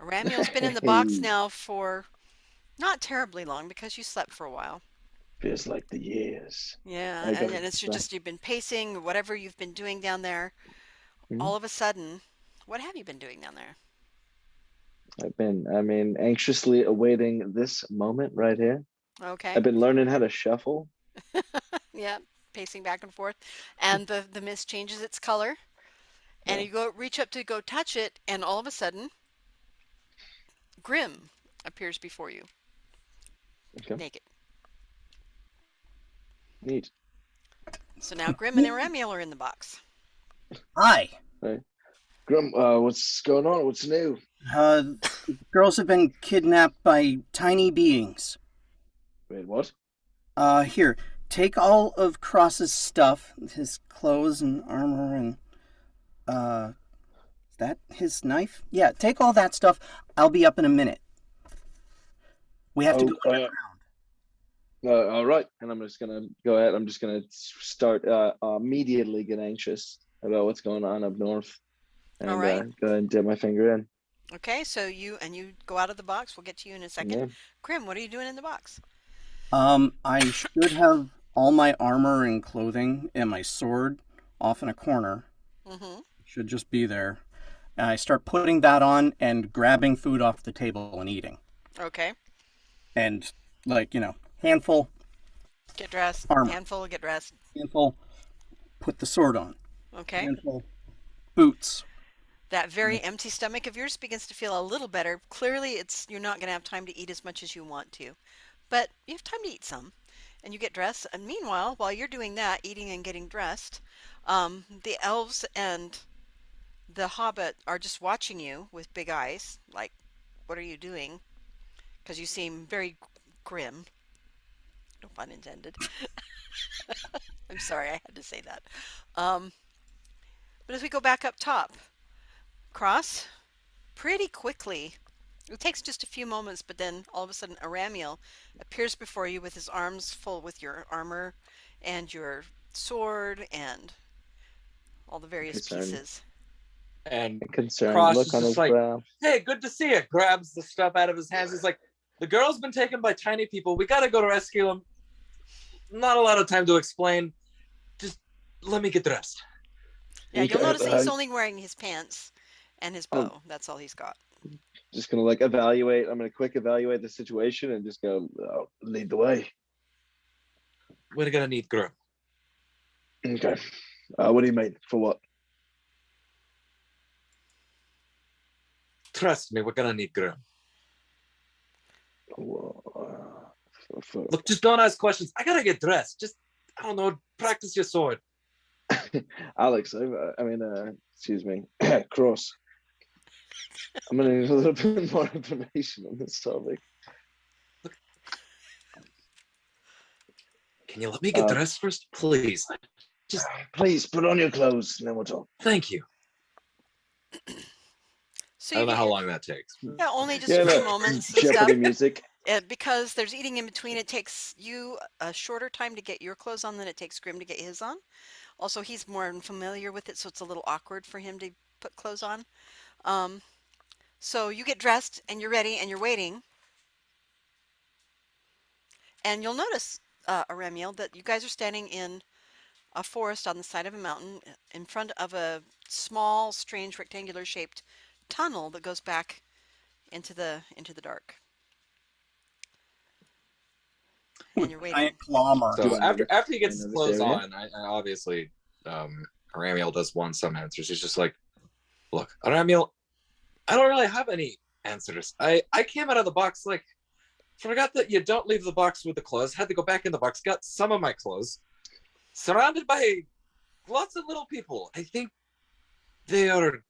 Ramiel's been in the box now for not terribly long because you slept for a while. Feels like the years. Yeah, I got and it's it. just you've been pacing, whatever you've been doing down there. Mhm. All of a sudden, what have you been doing down there? I've been anxiously awaiting this moment right here. Okay. I've been learning how to shuffle. Yeah, pacing back and forth, and the mist changes its color, and Yeah. you go reach up to go touch it, and all of a sudden, Grim appears before you, Okay. naked. Neat. So now Grim and Ramiel are in the box. Hi. Grum, what's going on? What's new? Girls have been kidnapped by tiny beings. Wait, what? Here, take all of Cross's stuff, his clothes and armor and, is that his knife? Yeah, take all that stuff. I'll be up in a minute. We have to go underground. All right, and I'm just gonna go ahead. I'm just gonna start immediately get anxious about what's going on up north, and All right. go ahead and dip my finger in. Okay, so you go out of the box. We'll get to you in a second. Yeah. Grim, what are you doing in the box? I should have all my armor and clothing and my sword off in a corner. Mm-hmm. Should just be there. And I start putting that on and grabbing food off the table and eating. Okay. And, handful, Get dressed. Armor. Handful, get dressed. handful, put the sword on. Okay. Handful, boots. That very empty stomach of yours begins to feel a little better. Clearly, you're not going to have time to eat as much as you want to, but you have time to eat some. and you get dressed. And meanwhile, while you're doing that, eating and getting dressed, the elves and the hobbit are just watching you with big eyes, like, what are you doing? Because you seem very grim. No pun intended. I'm sorry, I had to say that. Um, but as we go back up top, Cross, pretty quickly, it takes just a few moments, but then all of a sudden Aramiel appears before you with his arms full with your armor and your sword and all the various Concerned. pieces. And A concerned Cross look is on just his like, brow. hey, good to see you. Grabs the stuff out of his hands. He's like, the girl's been taken by tiny people. We gotta go to rescue him. Not a lot of time to explain. Just let me get dressed. Yeah, you'll Okay, notice that he's only wearing his pants and his bow. That's all he's got. Just gonna like evaluate. I'm gonna quick evaluate the situation and just go lead the way. We're gonna need Grim. Okay. What do you mean? For what? Trust me, we're gonna need Grim. Look, just don't ask questions. I gotta get dressed. Just, I don't know, practice your sword. Alex, excuse me, Cross. I'm gonna need a little bit more information on this topic. Can you let me get dressed first, please? Just please put on your clothes and then we'll talk. Thank you. So I don't you know get how your- long that takes. Yeah, only just a few moments and Jeopardy stuff. music. Because there's eating in between, it takes you a shorter time to get your clothes on than it takes Grim to get his on. Also, he's more familiar with it, so it's a little awkward for him to put clothes on. So you get dressed and you're ready and you're waiting. And you'll notice, Aremiel, that you guys are standing in a forest on the side of a mountain in front of a small, strange, rectangular shaped tunnel that goes back into the dark. And you're waiting. Giant claw mark. So after he I gets his know this clothes area. on, I obviously, Ramiel does want some answers. He's just like, look, Ramiel, I don't really have any answers. I came out of the box, like, forgot that you don't leave the box with the clothes, had to go back in the box, got some of my clothes, surrounded by lots of little people. I think they're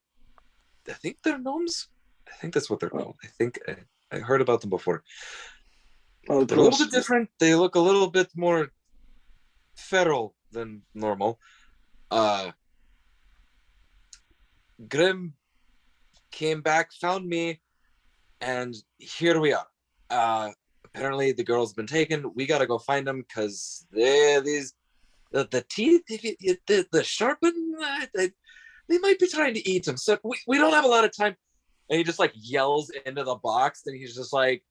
gnomes. I think that's what they're called. I think I heard about them before. Oh, They're a little bit different. They look a little bit more feral than normal. Grim came back, found me, and here we are. Apparently the girl's been taken. We gotta go find them because the teeth, the sharpen, they might be trying to eat them. So we don't have a lot of time. And he just like yells into the box, and he's just like,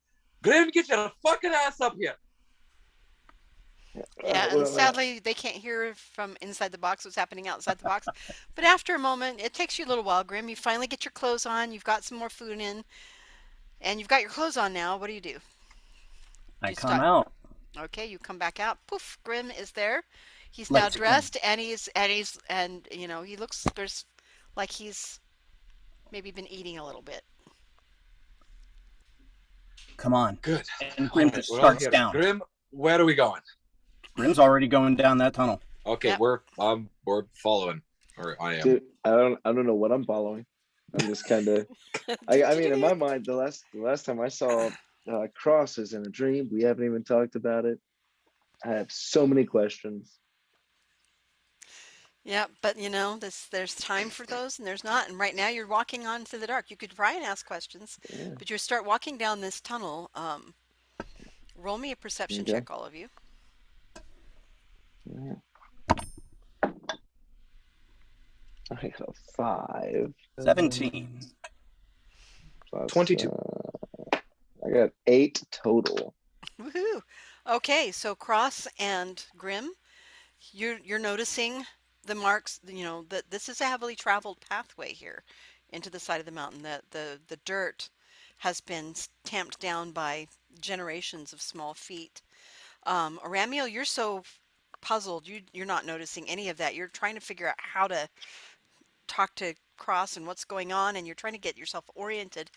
Grim, get your fucking ass up here. Yeah, and sadly, they can't hear from inside the box what's happening outside the box. But after a moment, it takes you a little while, Grim. You finally get your clothes on. You've got some more food in, and you've got your clothes on now. What do? I come out. Okay, you come back out. Poof, Grim is there. He's now Let's go. dressed, and he looks like he's maybe been eating a little bit. Come on. Good. And Grim All right, just we're all starts here. down. Grim, where are we going? Grim's already going down that tunnel. Okay, Yep. we're following, or I am. Dude, I don't know what I'm following. I'm just kind of. I mean, in my mind, the last time I saw Cross is in a dream. We haven't even talked about it. I have so many questions. Yeah, but there's time for those and there's not. And right now you're walking on to the dark. You could try and ask questions, Yeah. but you start walking down this tunnel. Roll me a perception Okay. check, all of you. Yeah. I got a 5. 17. Plus, 22. I got 8 total. Woohoo! Okay, so Cross and Grim, you're noticing the marks. That this is a heavily traveled pathway here into the side of the mountain. The dirt has been tamped down by generations of small feet. Aramiel, you're so puzzled. You're not noticing any of that. You're trying to figure out how to talk to Cross and what's going on, and you're trying to get yourself oriented.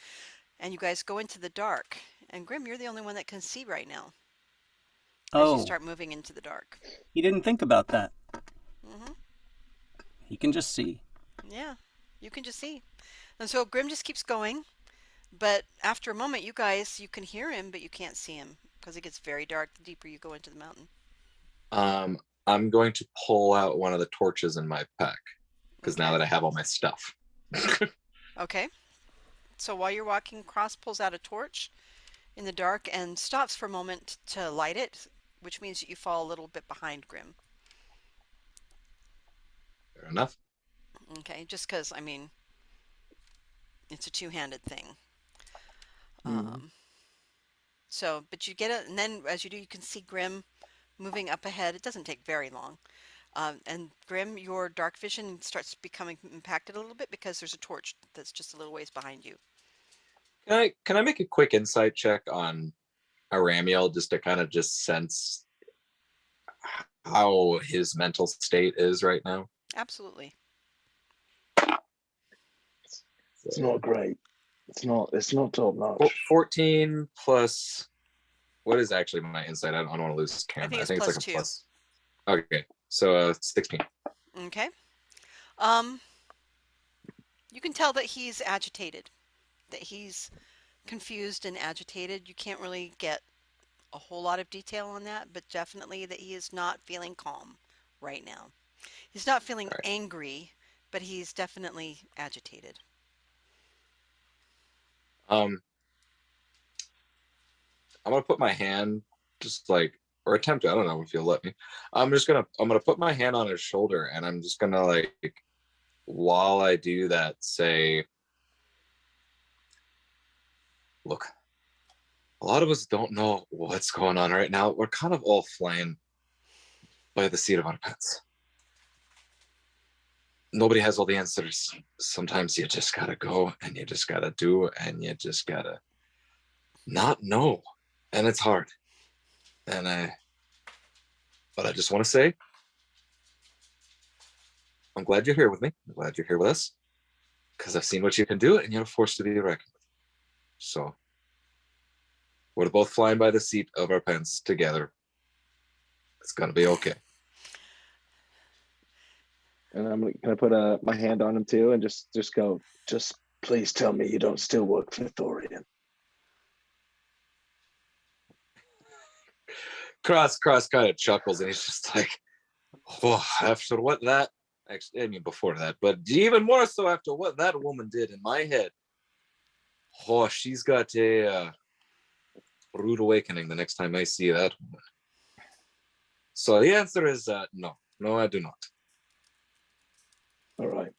And you guys go into the dark. And Grim, you're the only one that can see right now. as you Oh, start moving into the dark. he didn't think about that. Hmm. He can just see. Yeah, you can just see. And so Grim just keeps going, but after a moment, you can hear him, but you can't see him because it gets very dark the deeper you go into the mountain. I'm going to pull out one of the torches in my pack because now Okay. that I have all my stuff. Okay. So while you're walking, Cross pulls out a torch in the dark and stops for a moment to light it, which means that you fall a little bit behind Grim. Fair enough. Okay, just because, I mean, it's a two-handed thing. Mhm. So, but you get it, and then as you do, you can see Grim moving up ahead. It doesn't take very long. And Grim, your dark vision starts becoming impacted a little bit because there's a torch that's just a little ways behind you. Can I make a quick insight check on Aramiel just to kind of just sense how his mental state is right now? Absolutely. It's not great. It's not top notch. 14 plus, what is actually my insight? I don't want to lose count. I think it's like plus a 2. plus. Okay, so 16. Okay. You can tell that he's agitated, that he's confused and agitated. You can't really get a whole lot of detail on that, but definitely that he is not feeling calm right now. He's not feeling Right. angry, but he's definitely agitated. I'm gonna put my hand just like, or attempt to, I don't know if you'll let me. I'm gonna put my hand on his shoulder and I'm just gonna like, while I do that, say, look, a lot of us don't know what's going on right now. We're kind of all flying by the seat of our pants. Nobody has all the answers. Sometimes you just gotta go and you just gotta do and you just gotta not know. And it's hard. But I just want to say, I'm glad you're here with me. I'm glad you're here with us. Because I've seen what you can do and you're forced to be reckoned with. So we're both flying by the seat of our pants together. It's gonna be okay. And I'm gonna put my hand on him too, and just go. Just please tell me you don't still work for Thorian. Cross kind of chuckles and he's just like, oh, after what that, actually, I mean, before that, but even more so after what that woman did in my head. Oh, she's got a rude awakening the next time I see that woman. So the answer is no. No, I do not. All right.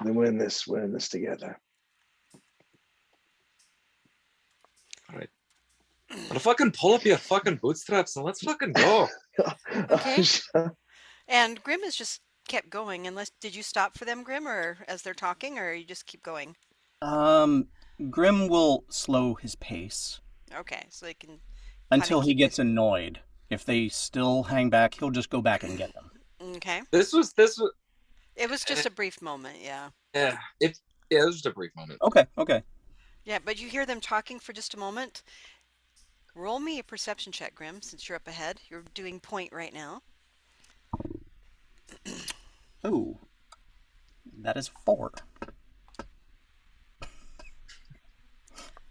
Then we're in this together. All right. I'll fucking pull up your fucking bootstraps and let's fucking go. Okay. And Grim has just kept going. Did you stop for them, Grim, or as they're talking, or you just keep going? Grim will slow his pace Okay, so they can until he keep gets annoyed. If they still hang back, he'll just go back and get them. Okay. This was It was just a brief moment, yeah. yeah. It was just a brief moment. Okay. Yeah, but you hear them talking for just a moment. Roll me a perception check, Grim, since you're up ahead. You're doing point right now. Oh, that is 4.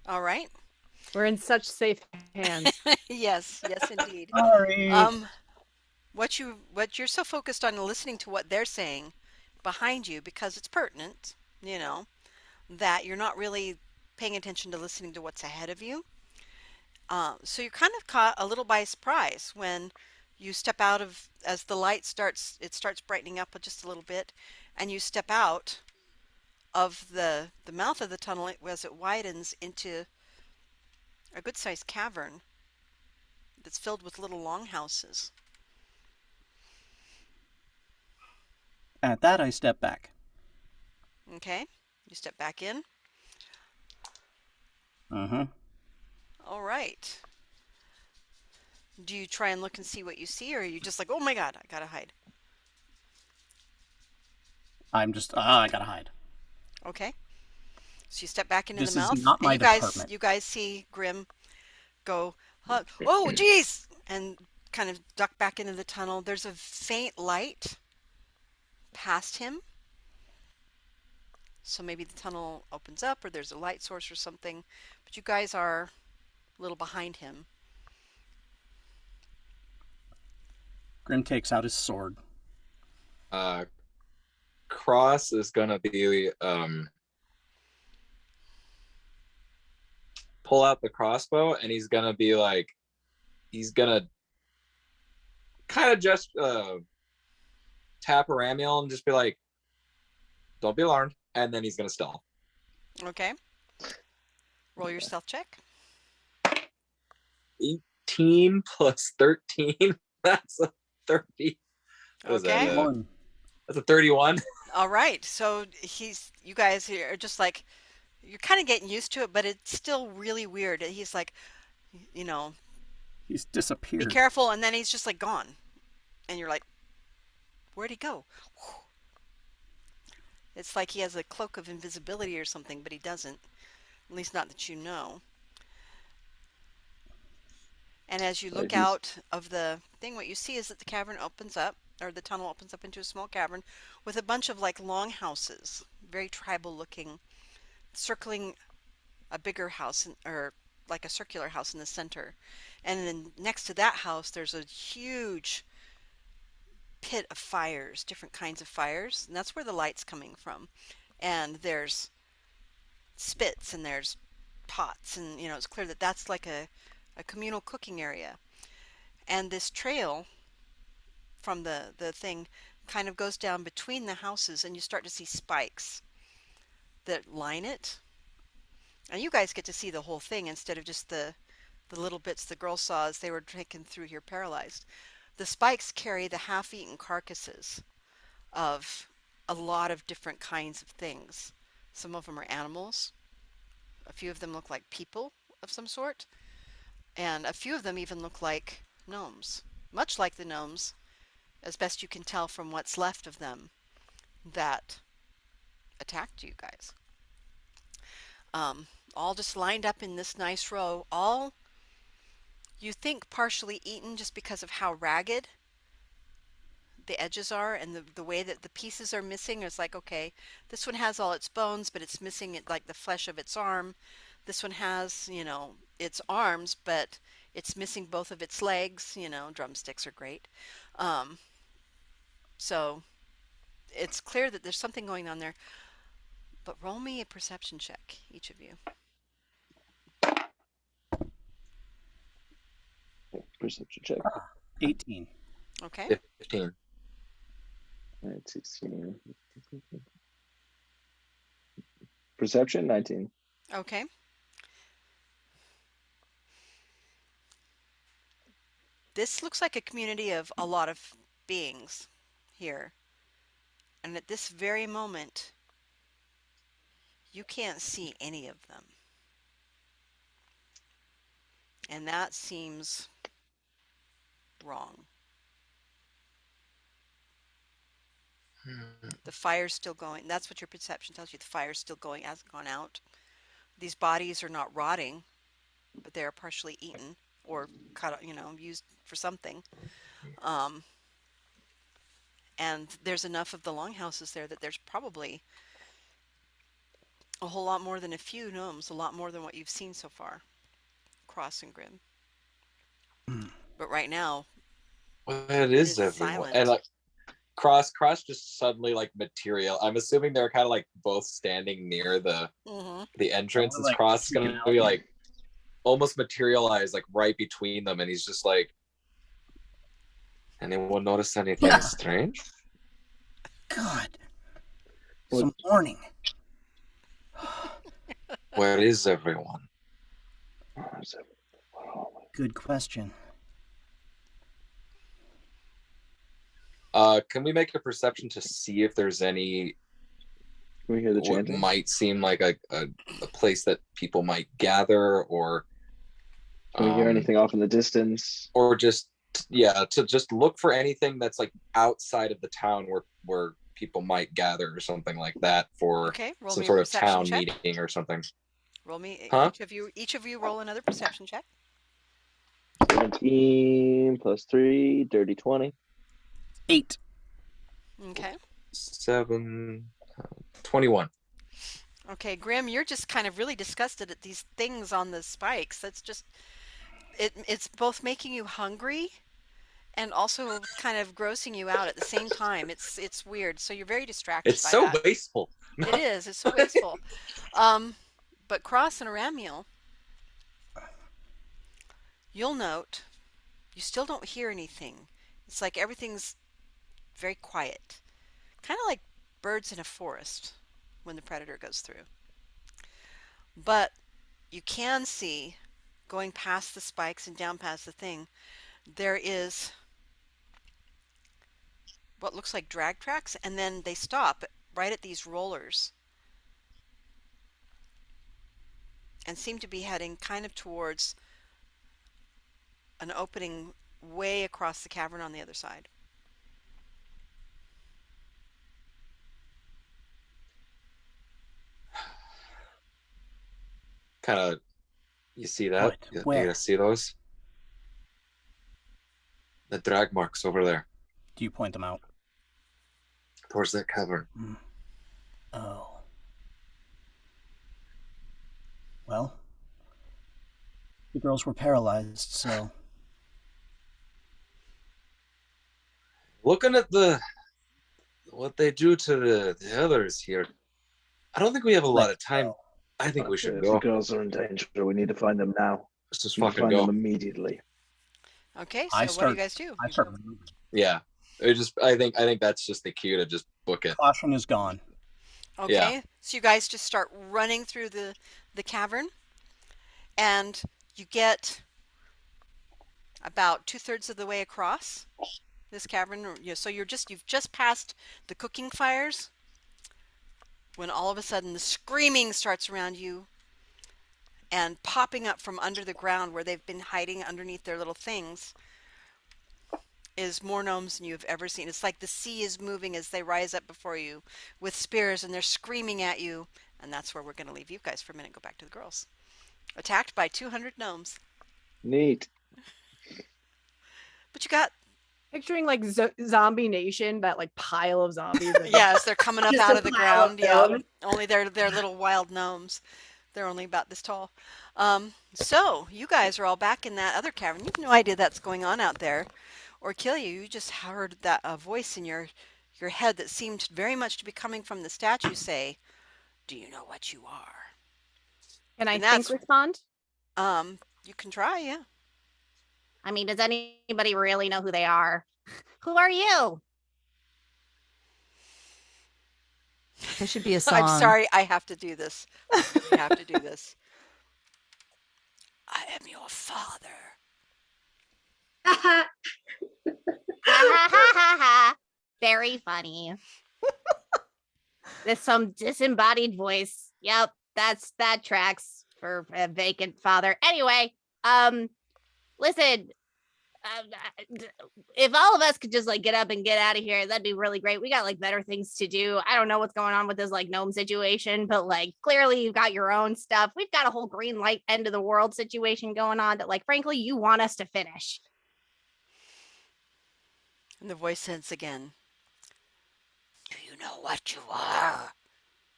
All right. We're in such safe hands. Yes, indeed. Sorry. What you're so focused on listening to what they're saying behind you because it's pertinent, that you're not really paying attention to listening to what's ahead of you. So you're kind of caught a little by surprise when you step out of, as the light starts brightening up just a little bit, and you step out of the mouth of the tunnel as it widens into a good-sized cavern that's filled with little longhouses. At that, I step back. Okay, you step back in. Mm-hmm. All right. Do you try and look and see what you see, or are you just like, oh my god, I gotta hide? I'm just, I gotta hide. Okay. So you step back into This the mouth, is not my and department. you guys see Grim go Oh, geez! And kind of duck back into the tunnel. There's a faint light past him. So maybe the tunnel opens up or there's a light source or something. But you guys are a little behind him. Grim takes out his sword. Cross is gonna be pull out the crossbow, and he's gonna kind of just tap Ramiel and just be like, "Don't be alarmed," and then he's gonna stealth. Okay. Roll your stealth check. 18 plus 13. That's a 30. What is that? Okay. One. That's a 31. All right. So you guys are just like, you're kind of getting used to it, but it's still really weird. He's like, you know, He's be disappeared. careful, and then he's just like gone. And you're like, where'd he go? It's like he has a cloak of invisibility or something, but he doesn't. At least not that you know. And as you look out of the thing, what you see is that the cavern opens up, or the tunnel opens up into a small cavern with a bunch of like long houses, very tribal looking, circling a bigger house, or like a circular house in the center. And then next to that house, there's a huge pit of fires, different kinds of fires, and that's where the light's coming from. And there's spits and there's pots, and it's clear that that's like a communal cooking area. And this trail from the thing kind of goes down between the houses, and you start to see spikes that line it. And you guys get to see the whole thing instead of just the little bits the girl saw as they were taken through here paralyzed. The spikes carry the half-eaten carcasses of a lot of different kinds of things. Some of them are animals. A few of them look like people of some sort. And a few of them even look like gnomes. Much like the gnomes, as best you can tell from what's left of them, that attacked you guys. All just lined up in this nice row. All, you think, partially eaten just because of how ragged the edges are, and the way that the pieces are missing. It's like, okay, this one has all its bones, but it's missing it, like the flesh of its arm. This one has, its arms, but it's missing both of its legs. Drumsticks are great. So it's clear that there's something going on there. But roll me a perception check, each of you. Perception check. 18. Okay. 15. All right, 16. Perception, 19. Okay. This looks like a community of a lot of beings here. And at this very moment, you can't see any of them. And that seems wrong. The fire's still going. That's what your perception tells you. The fire's still going, hasn't gone out. These bodies are not rotting, but they are partially eaten or cut, used for something. And there's enough of the longhouses there that there's probably a whole lot more than a few gnomes, a lot more than what you've seen so far, Cross and Grim. But right now, What is everyone? silent. And like Cross just suddenly like material. I'm assuming they're kind of like both standing near the entrance. And Like, Cross is gonna be like almost materialized like right between them, and he's just like, anyone notice anything Yeah. strange? God. Some warning. Where is everyone? Good question. Can we make a perception to see if there's any Can we hear the what chanting? might seem like a place that people might gather, or Can we hear anything off in the distance? or just to just look for anything that's like outside of the town where people might gather or something like that for Okay, roll some me a sort of perception town check. meeting or something. Roll me, Huh? each of you roll another perception check. 17 plus 3, dirty 20. 8. Okay. 7, 21. Okay, Grim, you're just kind of really disgusted at these things on the spikes. That's just it's both making you hungry and also kind of grossing you out at the same time. It's weird. So you're very distracted It's by so that. wasteful. It is. It's so wasteful. But Cross and Aramiel, you'll note you still don't hear anything. It's like everything's very quiet. Kind of like birds in a forest when the predator goes through. But you can see, going past the spikes and down past the thing, there is what looks like drag tracks, and then they stop right at these rollers and seem to be heading kind of towards an opening way across the cavern on the other side. Kind of, you see that? What? You Where? gonna see those? The drag marks over there, Do you point them out? towards that cavern. Oh. Well, the girls were paralyzed, so Looking at what they do to the others here, I don't think we have a lot of time. I think we should If go. the girls are in danger, we need to find them now. Let's just We need to fucking find them go. immediately. Okay, I so what do you start- guys do? I start moving. Yeah. I think that's just the cue to just book it. Caution is gone. Okay, so you guys just start running through the cavern, and you get about 2/3 of the way across this cavern. So you've just passed the cooking fires when all of a sudden the screaming starts around you, and popping up from under the ground where they've been hiding underneath their little things is more gnomes than you've ever seen. It's like the sea is moving as they rise up before you with spears, and they're screaming at you. And that's where we're going to leave you guys for a minute and go back to the girls. Attacked by 200 gnomes. Neat. But you got, Picturing like Zombie Nation, that like pile of zombies. yes, they're coming up Just out a of the pile of ground. Yeah, gnomes. only they're little wild gnomes. They're only about this tall. So you guys are all back in that other cavern. You have no idea that's going on out there, or kill you. You just heard that a voice in your head that seemed very much to be coming from the statue say, "Do you know what you are?" Can I And think that's- respond? You can try, yeah. I mean, does anybody really know who they are? Who are you? There should be a song. I'm sorry, I have to do this. I have to do this. I am your father. Ha ha ha ha ha. Very funny. There's some disembodied voice. Yep, that tracks for a vacant father. Anyway, listen, if all of us could just like get up and get out of here, that'd be really great. We got like better things to do. I don't know what's going on with this like gnome situation, but like clearly you've got your own stuff. We've got a whole green light end of the world situation going on that like frankly you want us to finish. And the voice says again, "Do you know what you are,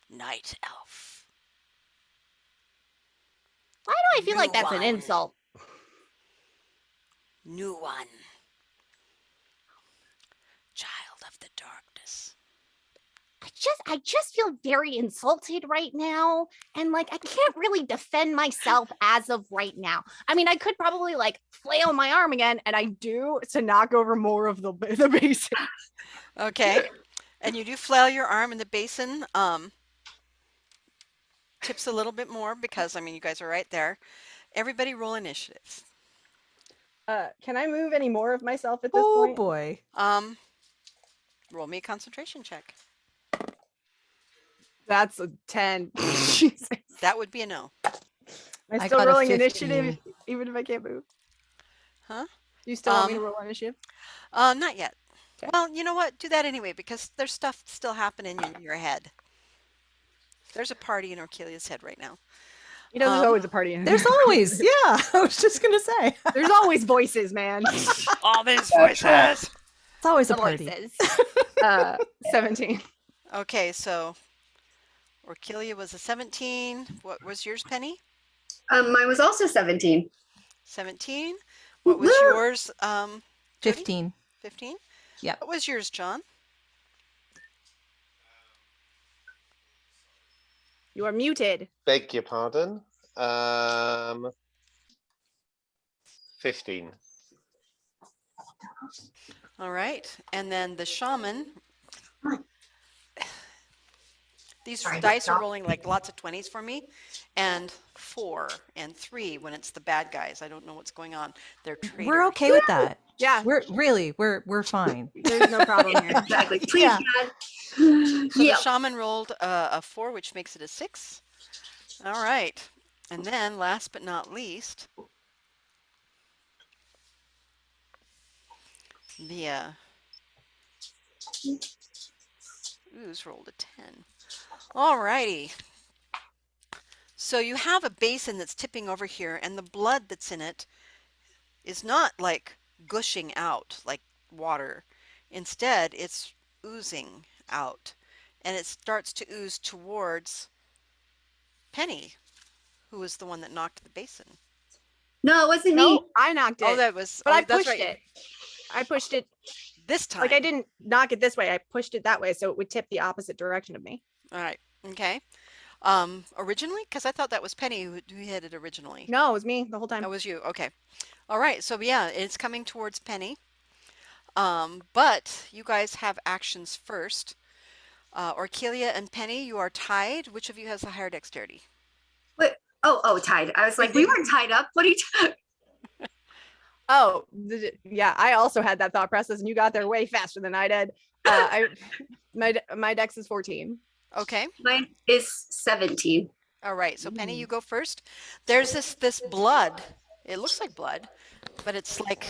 night elf?" Why do I feel like New that's an one. insult? New one. Child of the darkness. I just feel very insulted right now, and like I can't really defend myself as of right now. I mean, I could probably like flail my arm again, And I do to knock over more of the basin. Okay. And you do flail your arm in the basin. Tips a little bit more because, I mean, you guys are right there. Everybody roll initiative. Can I move any more of myself at this Oh point? boy. Roll me a concentration check. That's a 10. Jesus. That would be a no. Am I I still got a rolling 15. initiative even if I can't move? Huh? You still want me Um, to roll initiative? Not yet. Okay. Well, you know what? Do that anyway because there's stuff still happening in your head. There's a party in Orkelia's head right now. You know, there's Um, always a party in here. There's always, yeah. I was just gonna say, There's always voices, man. all these That's right. voices. it's always a The party. voices. 17. Okay, so Orkilia was a 17. What was yours, Penny? Mine was also 17. 17. What was Woo! yours? 15. 15. Yep. What was yours, John? You are muted. Beg your pardon. 15. All right, and then the shaman. These Sorry, dice are stop. rolling like lots of 20s for me, and 4 and 3 when it's the bad guys. I don't know what's going on. They're traitors. We're okay with that. Yeah, We're fine. there's no problem here. Exactly. Please, Yeah. God. So Yeah. the shaman rolled a 4, which makes it a 6. All right, and then last but not least, the ooze rolled a 10. All righty. So you have a basin that's tipping over here, and the blood that's in it is not like gushing out like water. Instead, it's oozing out, and it starts to ooze towards Penny, who was the one that knocked the basin. No, it wasn't me. No, I knocked it. Oh, that was. but oh, I that's pushed right. it. I pushed it. This time. Like I didn't knock it this way. I pushed it that way, so it would tip the opposite direction of me. All right. Okay. Originally, because I thought that was Penny who hit it originally. No, it was me the whole time. That was you. Okay. All right. So yeah, it's coming towards Penny. But you guys have actions first. Orkilia and Penny, you are tied. Which of you has the higher dexterity? Wait. Oh, tied. I was like, we weren't tied up. What are you? Oh, yeah. I also had that thought process, and you got there way faster than I did. My dex is 14. Okay. Mine is 17. All right. So Penny, you go first. There's this blood. It looks like blood, but it's like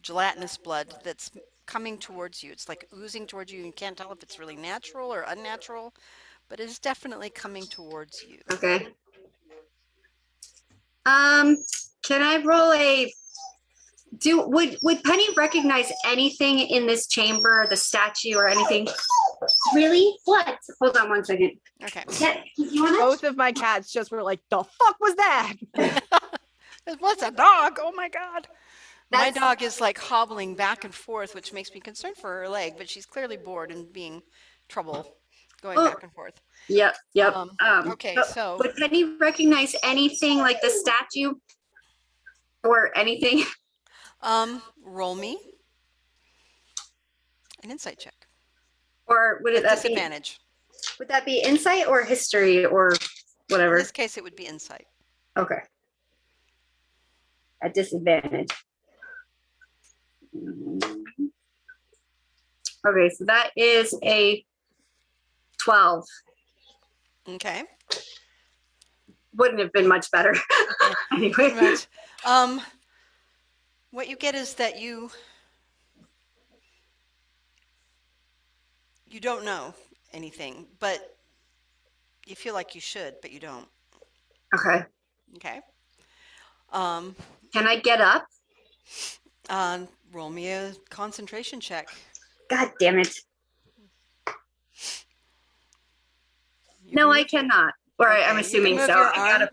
gelatinous blood that's coming towards you. It's like oozing towards you. You can't tell if it's really natural or unnatural, but it is definitely coming towards you. Okay. Can I roll a? Would Penny recognize anything in this chamber, the statue or anything? Really? What? Hold on one second. Okay. You want Both of my cats just were like, "The fuck was that?" It was a dog. Oh my God. My That's- dog is like hobbling back and forth, which makes me concerned for her leg, but she's clearly bored and being trouble going Oh. back and forth. Yep. Okay, but so would Penny recognize anything like the statue or anything? roll me an insight check. Or would With that be? disadvantage. Would that be insight or history or In whatever? this case, it would be insight. Okay. At disadvantage. Okay, so that is a 12. Okay. Wouldn't have been much better. Anyway. Right. What you get is that you don't know anything, but you feel like you should, but you don't. Okay. Okay. Can I get up? Roll me a concentration check. God damn it. You No, can I use- cannot. Or okay, I'm you assuming can so. move your I arm, gotta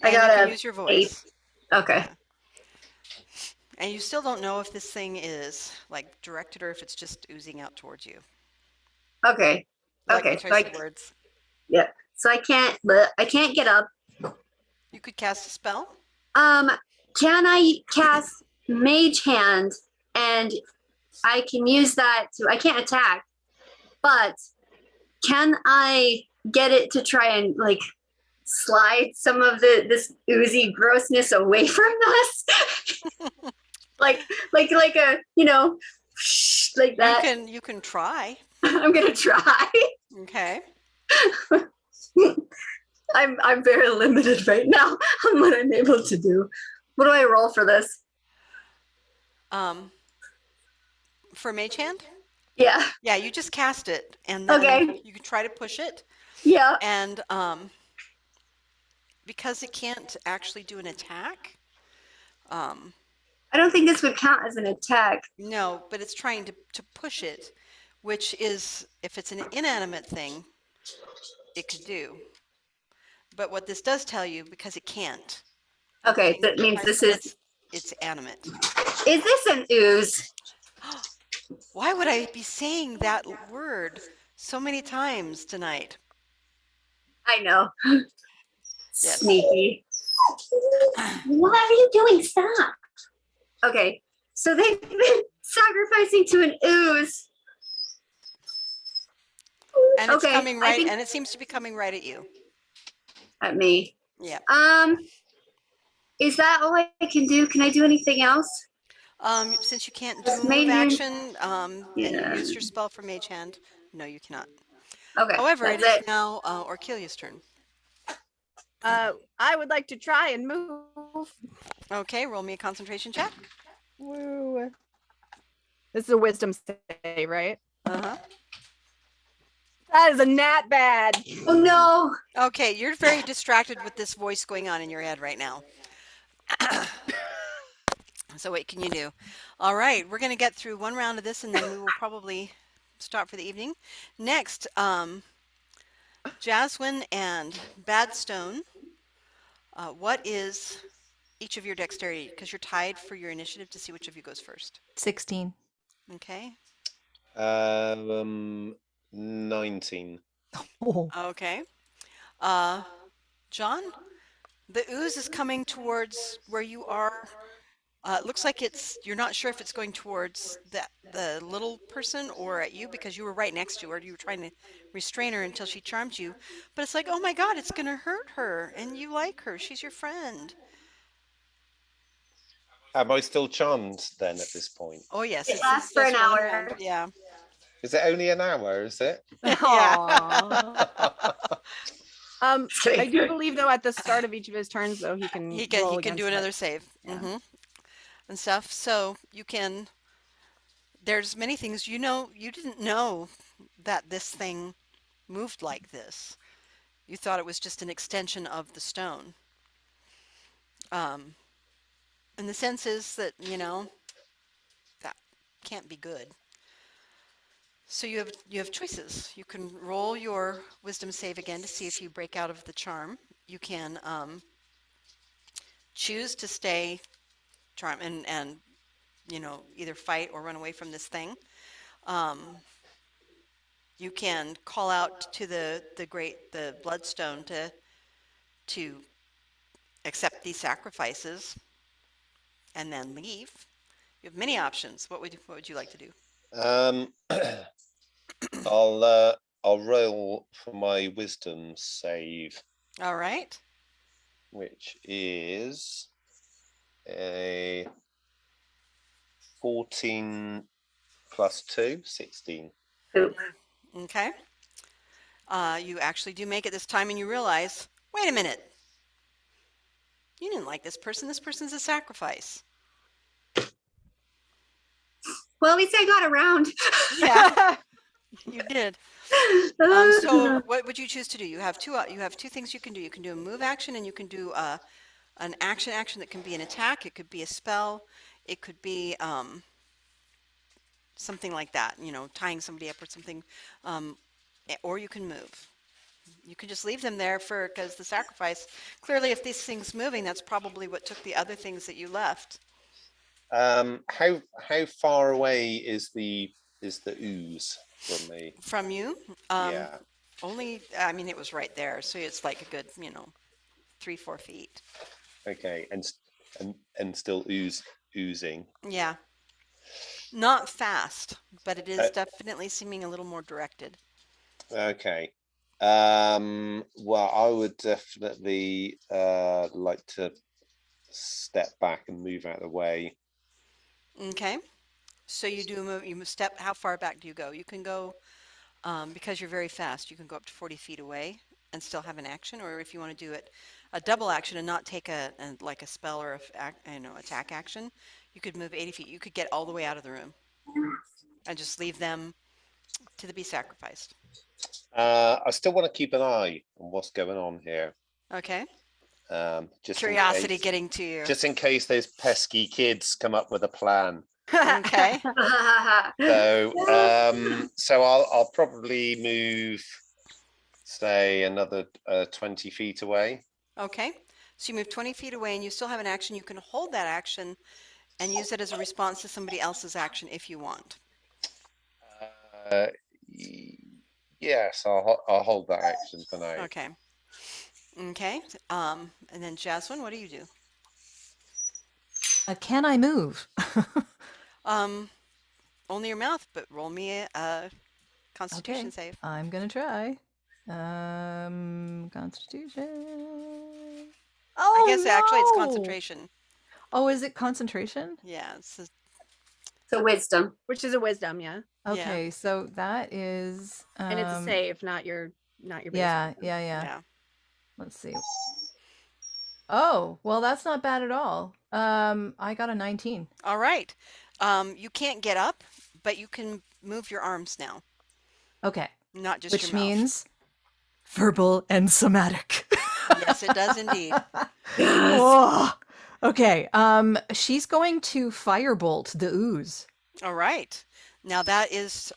and you can a use your 8. voice. Okay. And you still don't know if this thing is like directed or if it's just oozing out towards you. Okay. Like Okay, my so choice of words. So I can't get up. You could cast a spell. Can I cast Mage Hand and I can use that I can't attack, but can I get it to try and like slide some of this oozy grossness away from us? like a, like that. You can try. I'm gonna try. Okay. I'm very limited right now on what I'm able to do. What do I roll for this? For Mage Hand? Yeah. Yeah, you just cast it, and then Okay. you can try to push it, Yeah. and because it can't actually do an attack. I don't think this would count as an attack. No, but it's trying to push it, which is, if it's an inanimate thing, it could do. But what this does tell you, because it can't, Okay, that means this is. it's animate. Is this an ooze? Why would I be saying that word so many times tonight? I know. Yes. Sneaky. What are you doing? Stop. Okay, so they've been sacrificing to an ooze. And it's Okay, coming I right, think- and it seems to be coming right at you. At me. Yeah. Is that all I can do? Can I do anything else? Since you can't do a Made move you- action, and you Yeah. used your spell for Mage Hand, no, you cannot. Okay. However, it that's is now Orkelia's turn. I would like to try and move. Okay, roll me a concentration check. Woo. This is a wisdom save, right? Uh-huh. That is a nat bad. Oh no. Okay, you're very distracted with this voice going on in your head right now. So what can you do? All right, we're going to get through one round of this, and then we will probably stop for the evening. Next, Jaswin and Badstone, what is each of your dexterity? Because you're tied for your initiative to see which of you goes first. 16. Okay. 19. Oh. Okay. John, the ooze is coming towards where you are. It looks like you're not sure if it's going towards the little person or at you, because you were right next to her. You were trying to restrain her until she charmed you. But it's like, oh my God, it's going to hurt her. And you like her. She's your friend. Am I still charmed then at this point? Oh, yes. It lasts for an just one hour. round. Yeah. Is it only an hour, is it? Aw. I do believe though at the start of each of his turns though he can He roll can do against another it. save. Yeah. And stuff. So you can, there's many things, you didn't know that this thing moved like this. You thought it was just an extension of the stone. And the sense is that, that can't be good. So you have choices. You can roll your wisdom save again to see if you break out of the charm. You can choose to stay charmed and either fight or run away from this thing. You can call out to the bloodstone to accept these sacrifices and then leave. You have many options. What would you like to do? I'll roll for my wisdom save, All right. which is a 14 plus 2, 16. Poop. Okay. You actually do make it this time, and you realize, wait a minute. You didn't like this person. This person's a sacrifice. Well, at least I got around. Yeah, you did. So what would you choose to do? You have two things you can do. You can do a move action, and you can do an action that can be an attack. It could be a spell. It could be something like that. Tying somebody up or something. Or you can move. You can just leave them there because the sacrifice. Clearly, if this thing's moving, that's probably what took the other things that you left. How far away is the ooze from me? From you? Yeah. Only, I mean, it was right there, so it's like a good, 3-4 feet. Okay, and still oozing. Yeah. Not fast, but it is definitely seeming a little more directed. Okay. Well, I would definitely like to step back and move out of the way. Okay. So you do move, step, how far back do you go? You can go, because you're very fast, you can go up to 40 feet away and still have an action, or if you want to do it a double action and not take like a spell or attack action, you could move 80 feet. You could get all the way out of the room and just leave them to be sacrificed. I still want to keep an eye on what's going on here. Okay. Just Curiosity in case, getting to you. just in case those pesky kids come up with a plan. Okay. So I'll probably move, say, another 20 feet away. Okay. So you move 20 feet away and you still have an action. You can hold that action and use it as a response to somebody else's action if you want. Yes, I'll hold that action for now. Okay. Okay. And then Jasmine, what do you do? Can I move? Only your mouth, but roll me a Constitution Okay. save. I'm gonna try. Constitution. Oh, I guess actually it's no! concentration. Oh, is it concentration? Yeah. It's So wisdom. Which is a wisdom, yeah. Okay, so that is. And it's a save, not your base. Yeah. Let's see. Oh, well, that's not bad at all. I got a 19. all right. You can't get up, but you can move your arms now, Okay, not just which your mouth. means verbal and somatic. Yes, it does indeed. Oh, okay. She's going to firebolt the ooze. All right. Now that is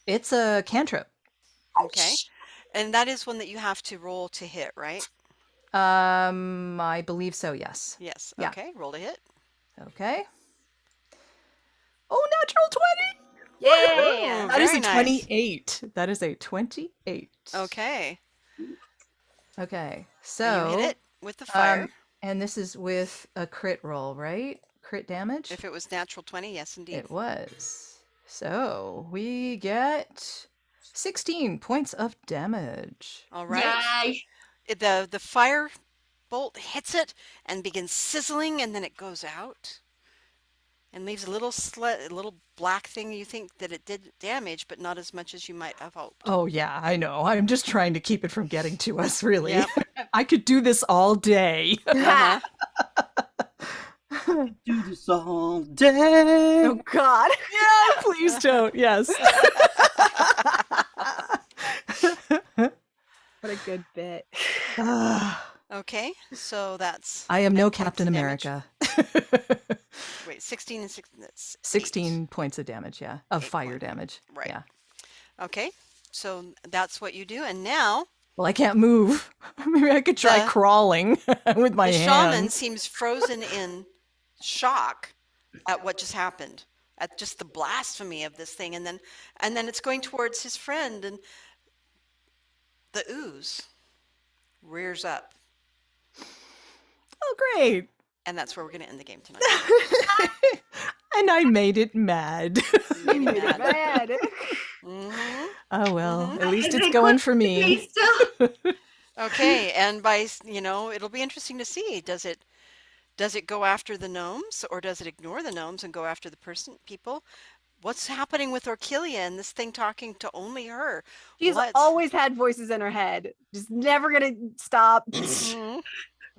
It's a cantrip. okay, and that is one that you have to roll to hit, right? I believe so. Yes. Yes. Yeah. Okay. Roll to hit. Okay. Oh, natural 20. Yeah. That is Very a nice. 28. That is a 28. Okay. Okay. So So you hit it with the fire. and this is with a crit roll, right? Crit damage? If it was natural 20, yes, indeed. It was. So we get 16 points of damage. All right. Yay. The fire bolt hits it and begins sizzling, and then it goes out and leaves a little black thing. You think that it did damage, but not as much as you might have hoped. Oh, yeah, I know. I'm just trying to keep it from getting to us, really. Yep. I could do this all day. Uh-huh. Do this all day. Oh God. Yeah, please don't. Yes. What a good bit. Okay, so that's I am 10 no points Captain of damage. America. Wait, 16 and 6. That's 16 points of damage, yeah. Of 8 fire points. damage. Right. Yeah. Okay, so that's what you do, and now Well, I can't move. Maybe I could try The- crawling with my the shaman hands. seems frozen in shock at what just happened, at just the blasphemy of this thing, and then it's going towards his friend, and the ooze rears up, Oh, great. and that's where we're going to end the game tonight. And I made it mad. Maybe Made it mad. mad. hmm Oh, well, Mhm. at least Is it's it going close for to me. me still? Okay, and it'll be interesting to see. Does it go after the gnomes, or does it ignore the gnomes and go after the people? What's happening with Orkilia and this thing talking to only her? She's What's- always had voices in her head. Just never gonna stop. Mhm.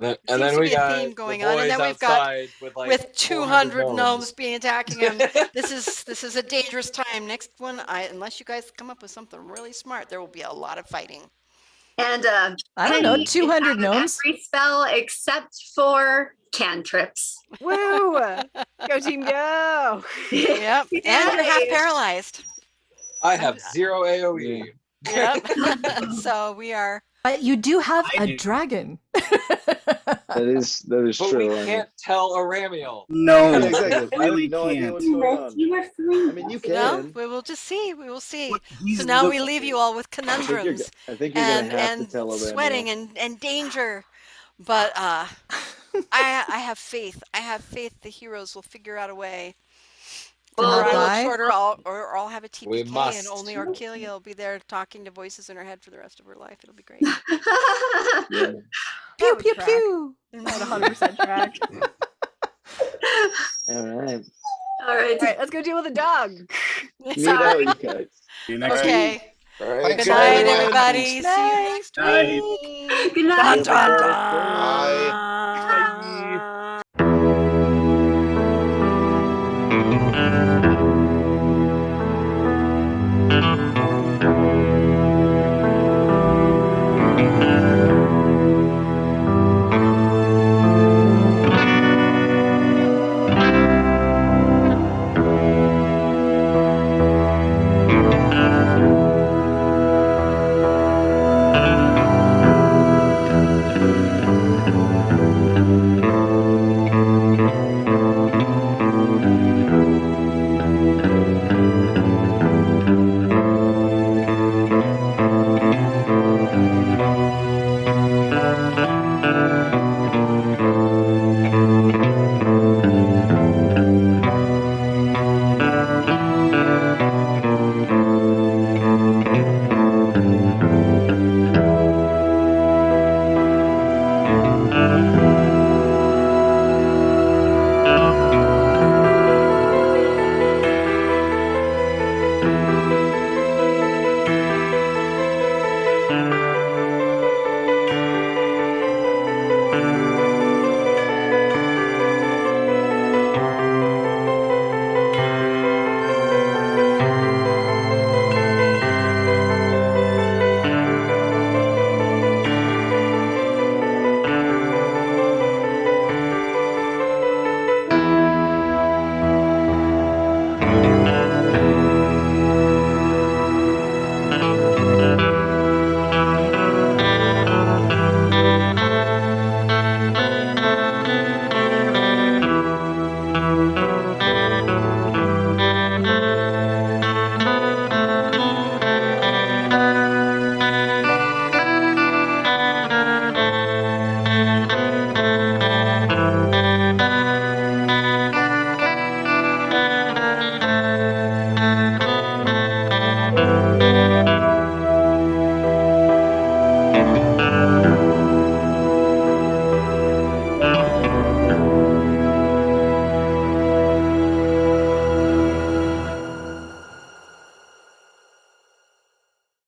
And Seems then to we be a got theme the going on, and boys then we've got outside with like with 200 gnomes. gnomes being attacking him. This is a dangerous time. Next one, unless you guys come up with something really smart, there will be a lot of fighting. And I don't know, Penny is 200 out of gnomes? every spell except for cantrips. Woo! Go team, go! Yep, and you're half Yay. paralyzed. I have 0 AOE. Yep. So we are. But you do have I a do. dragon. That is But true. we I mean- can't tell Aramiel. No, Yeah, exactly. I really I have no idea can't. what's going on. You were free. I mean, you Well, can. we will just see. We will see. He's So now the- we leave you all with I think you're, conundrums I think you're and gonna have to tell Aramiel. sweating and danger. But I have faith. I have faith the heroes will figure out a way. To Or not I will die? shorter, or I'll have a We TPK and must. only Orkilia will be there talking to voices in her head for the rest of her life. It'll be great. Yeah. Pew, would pew, track. pew. That would 100% track. All right. All right. All right, let's go deal with the dog. Meet out, you guys. See you next week. Okay. All right. Good Thanks, night, everyone. everybody. See you next Night. week. Good night. Dun, dun, Bye. dun. Bye.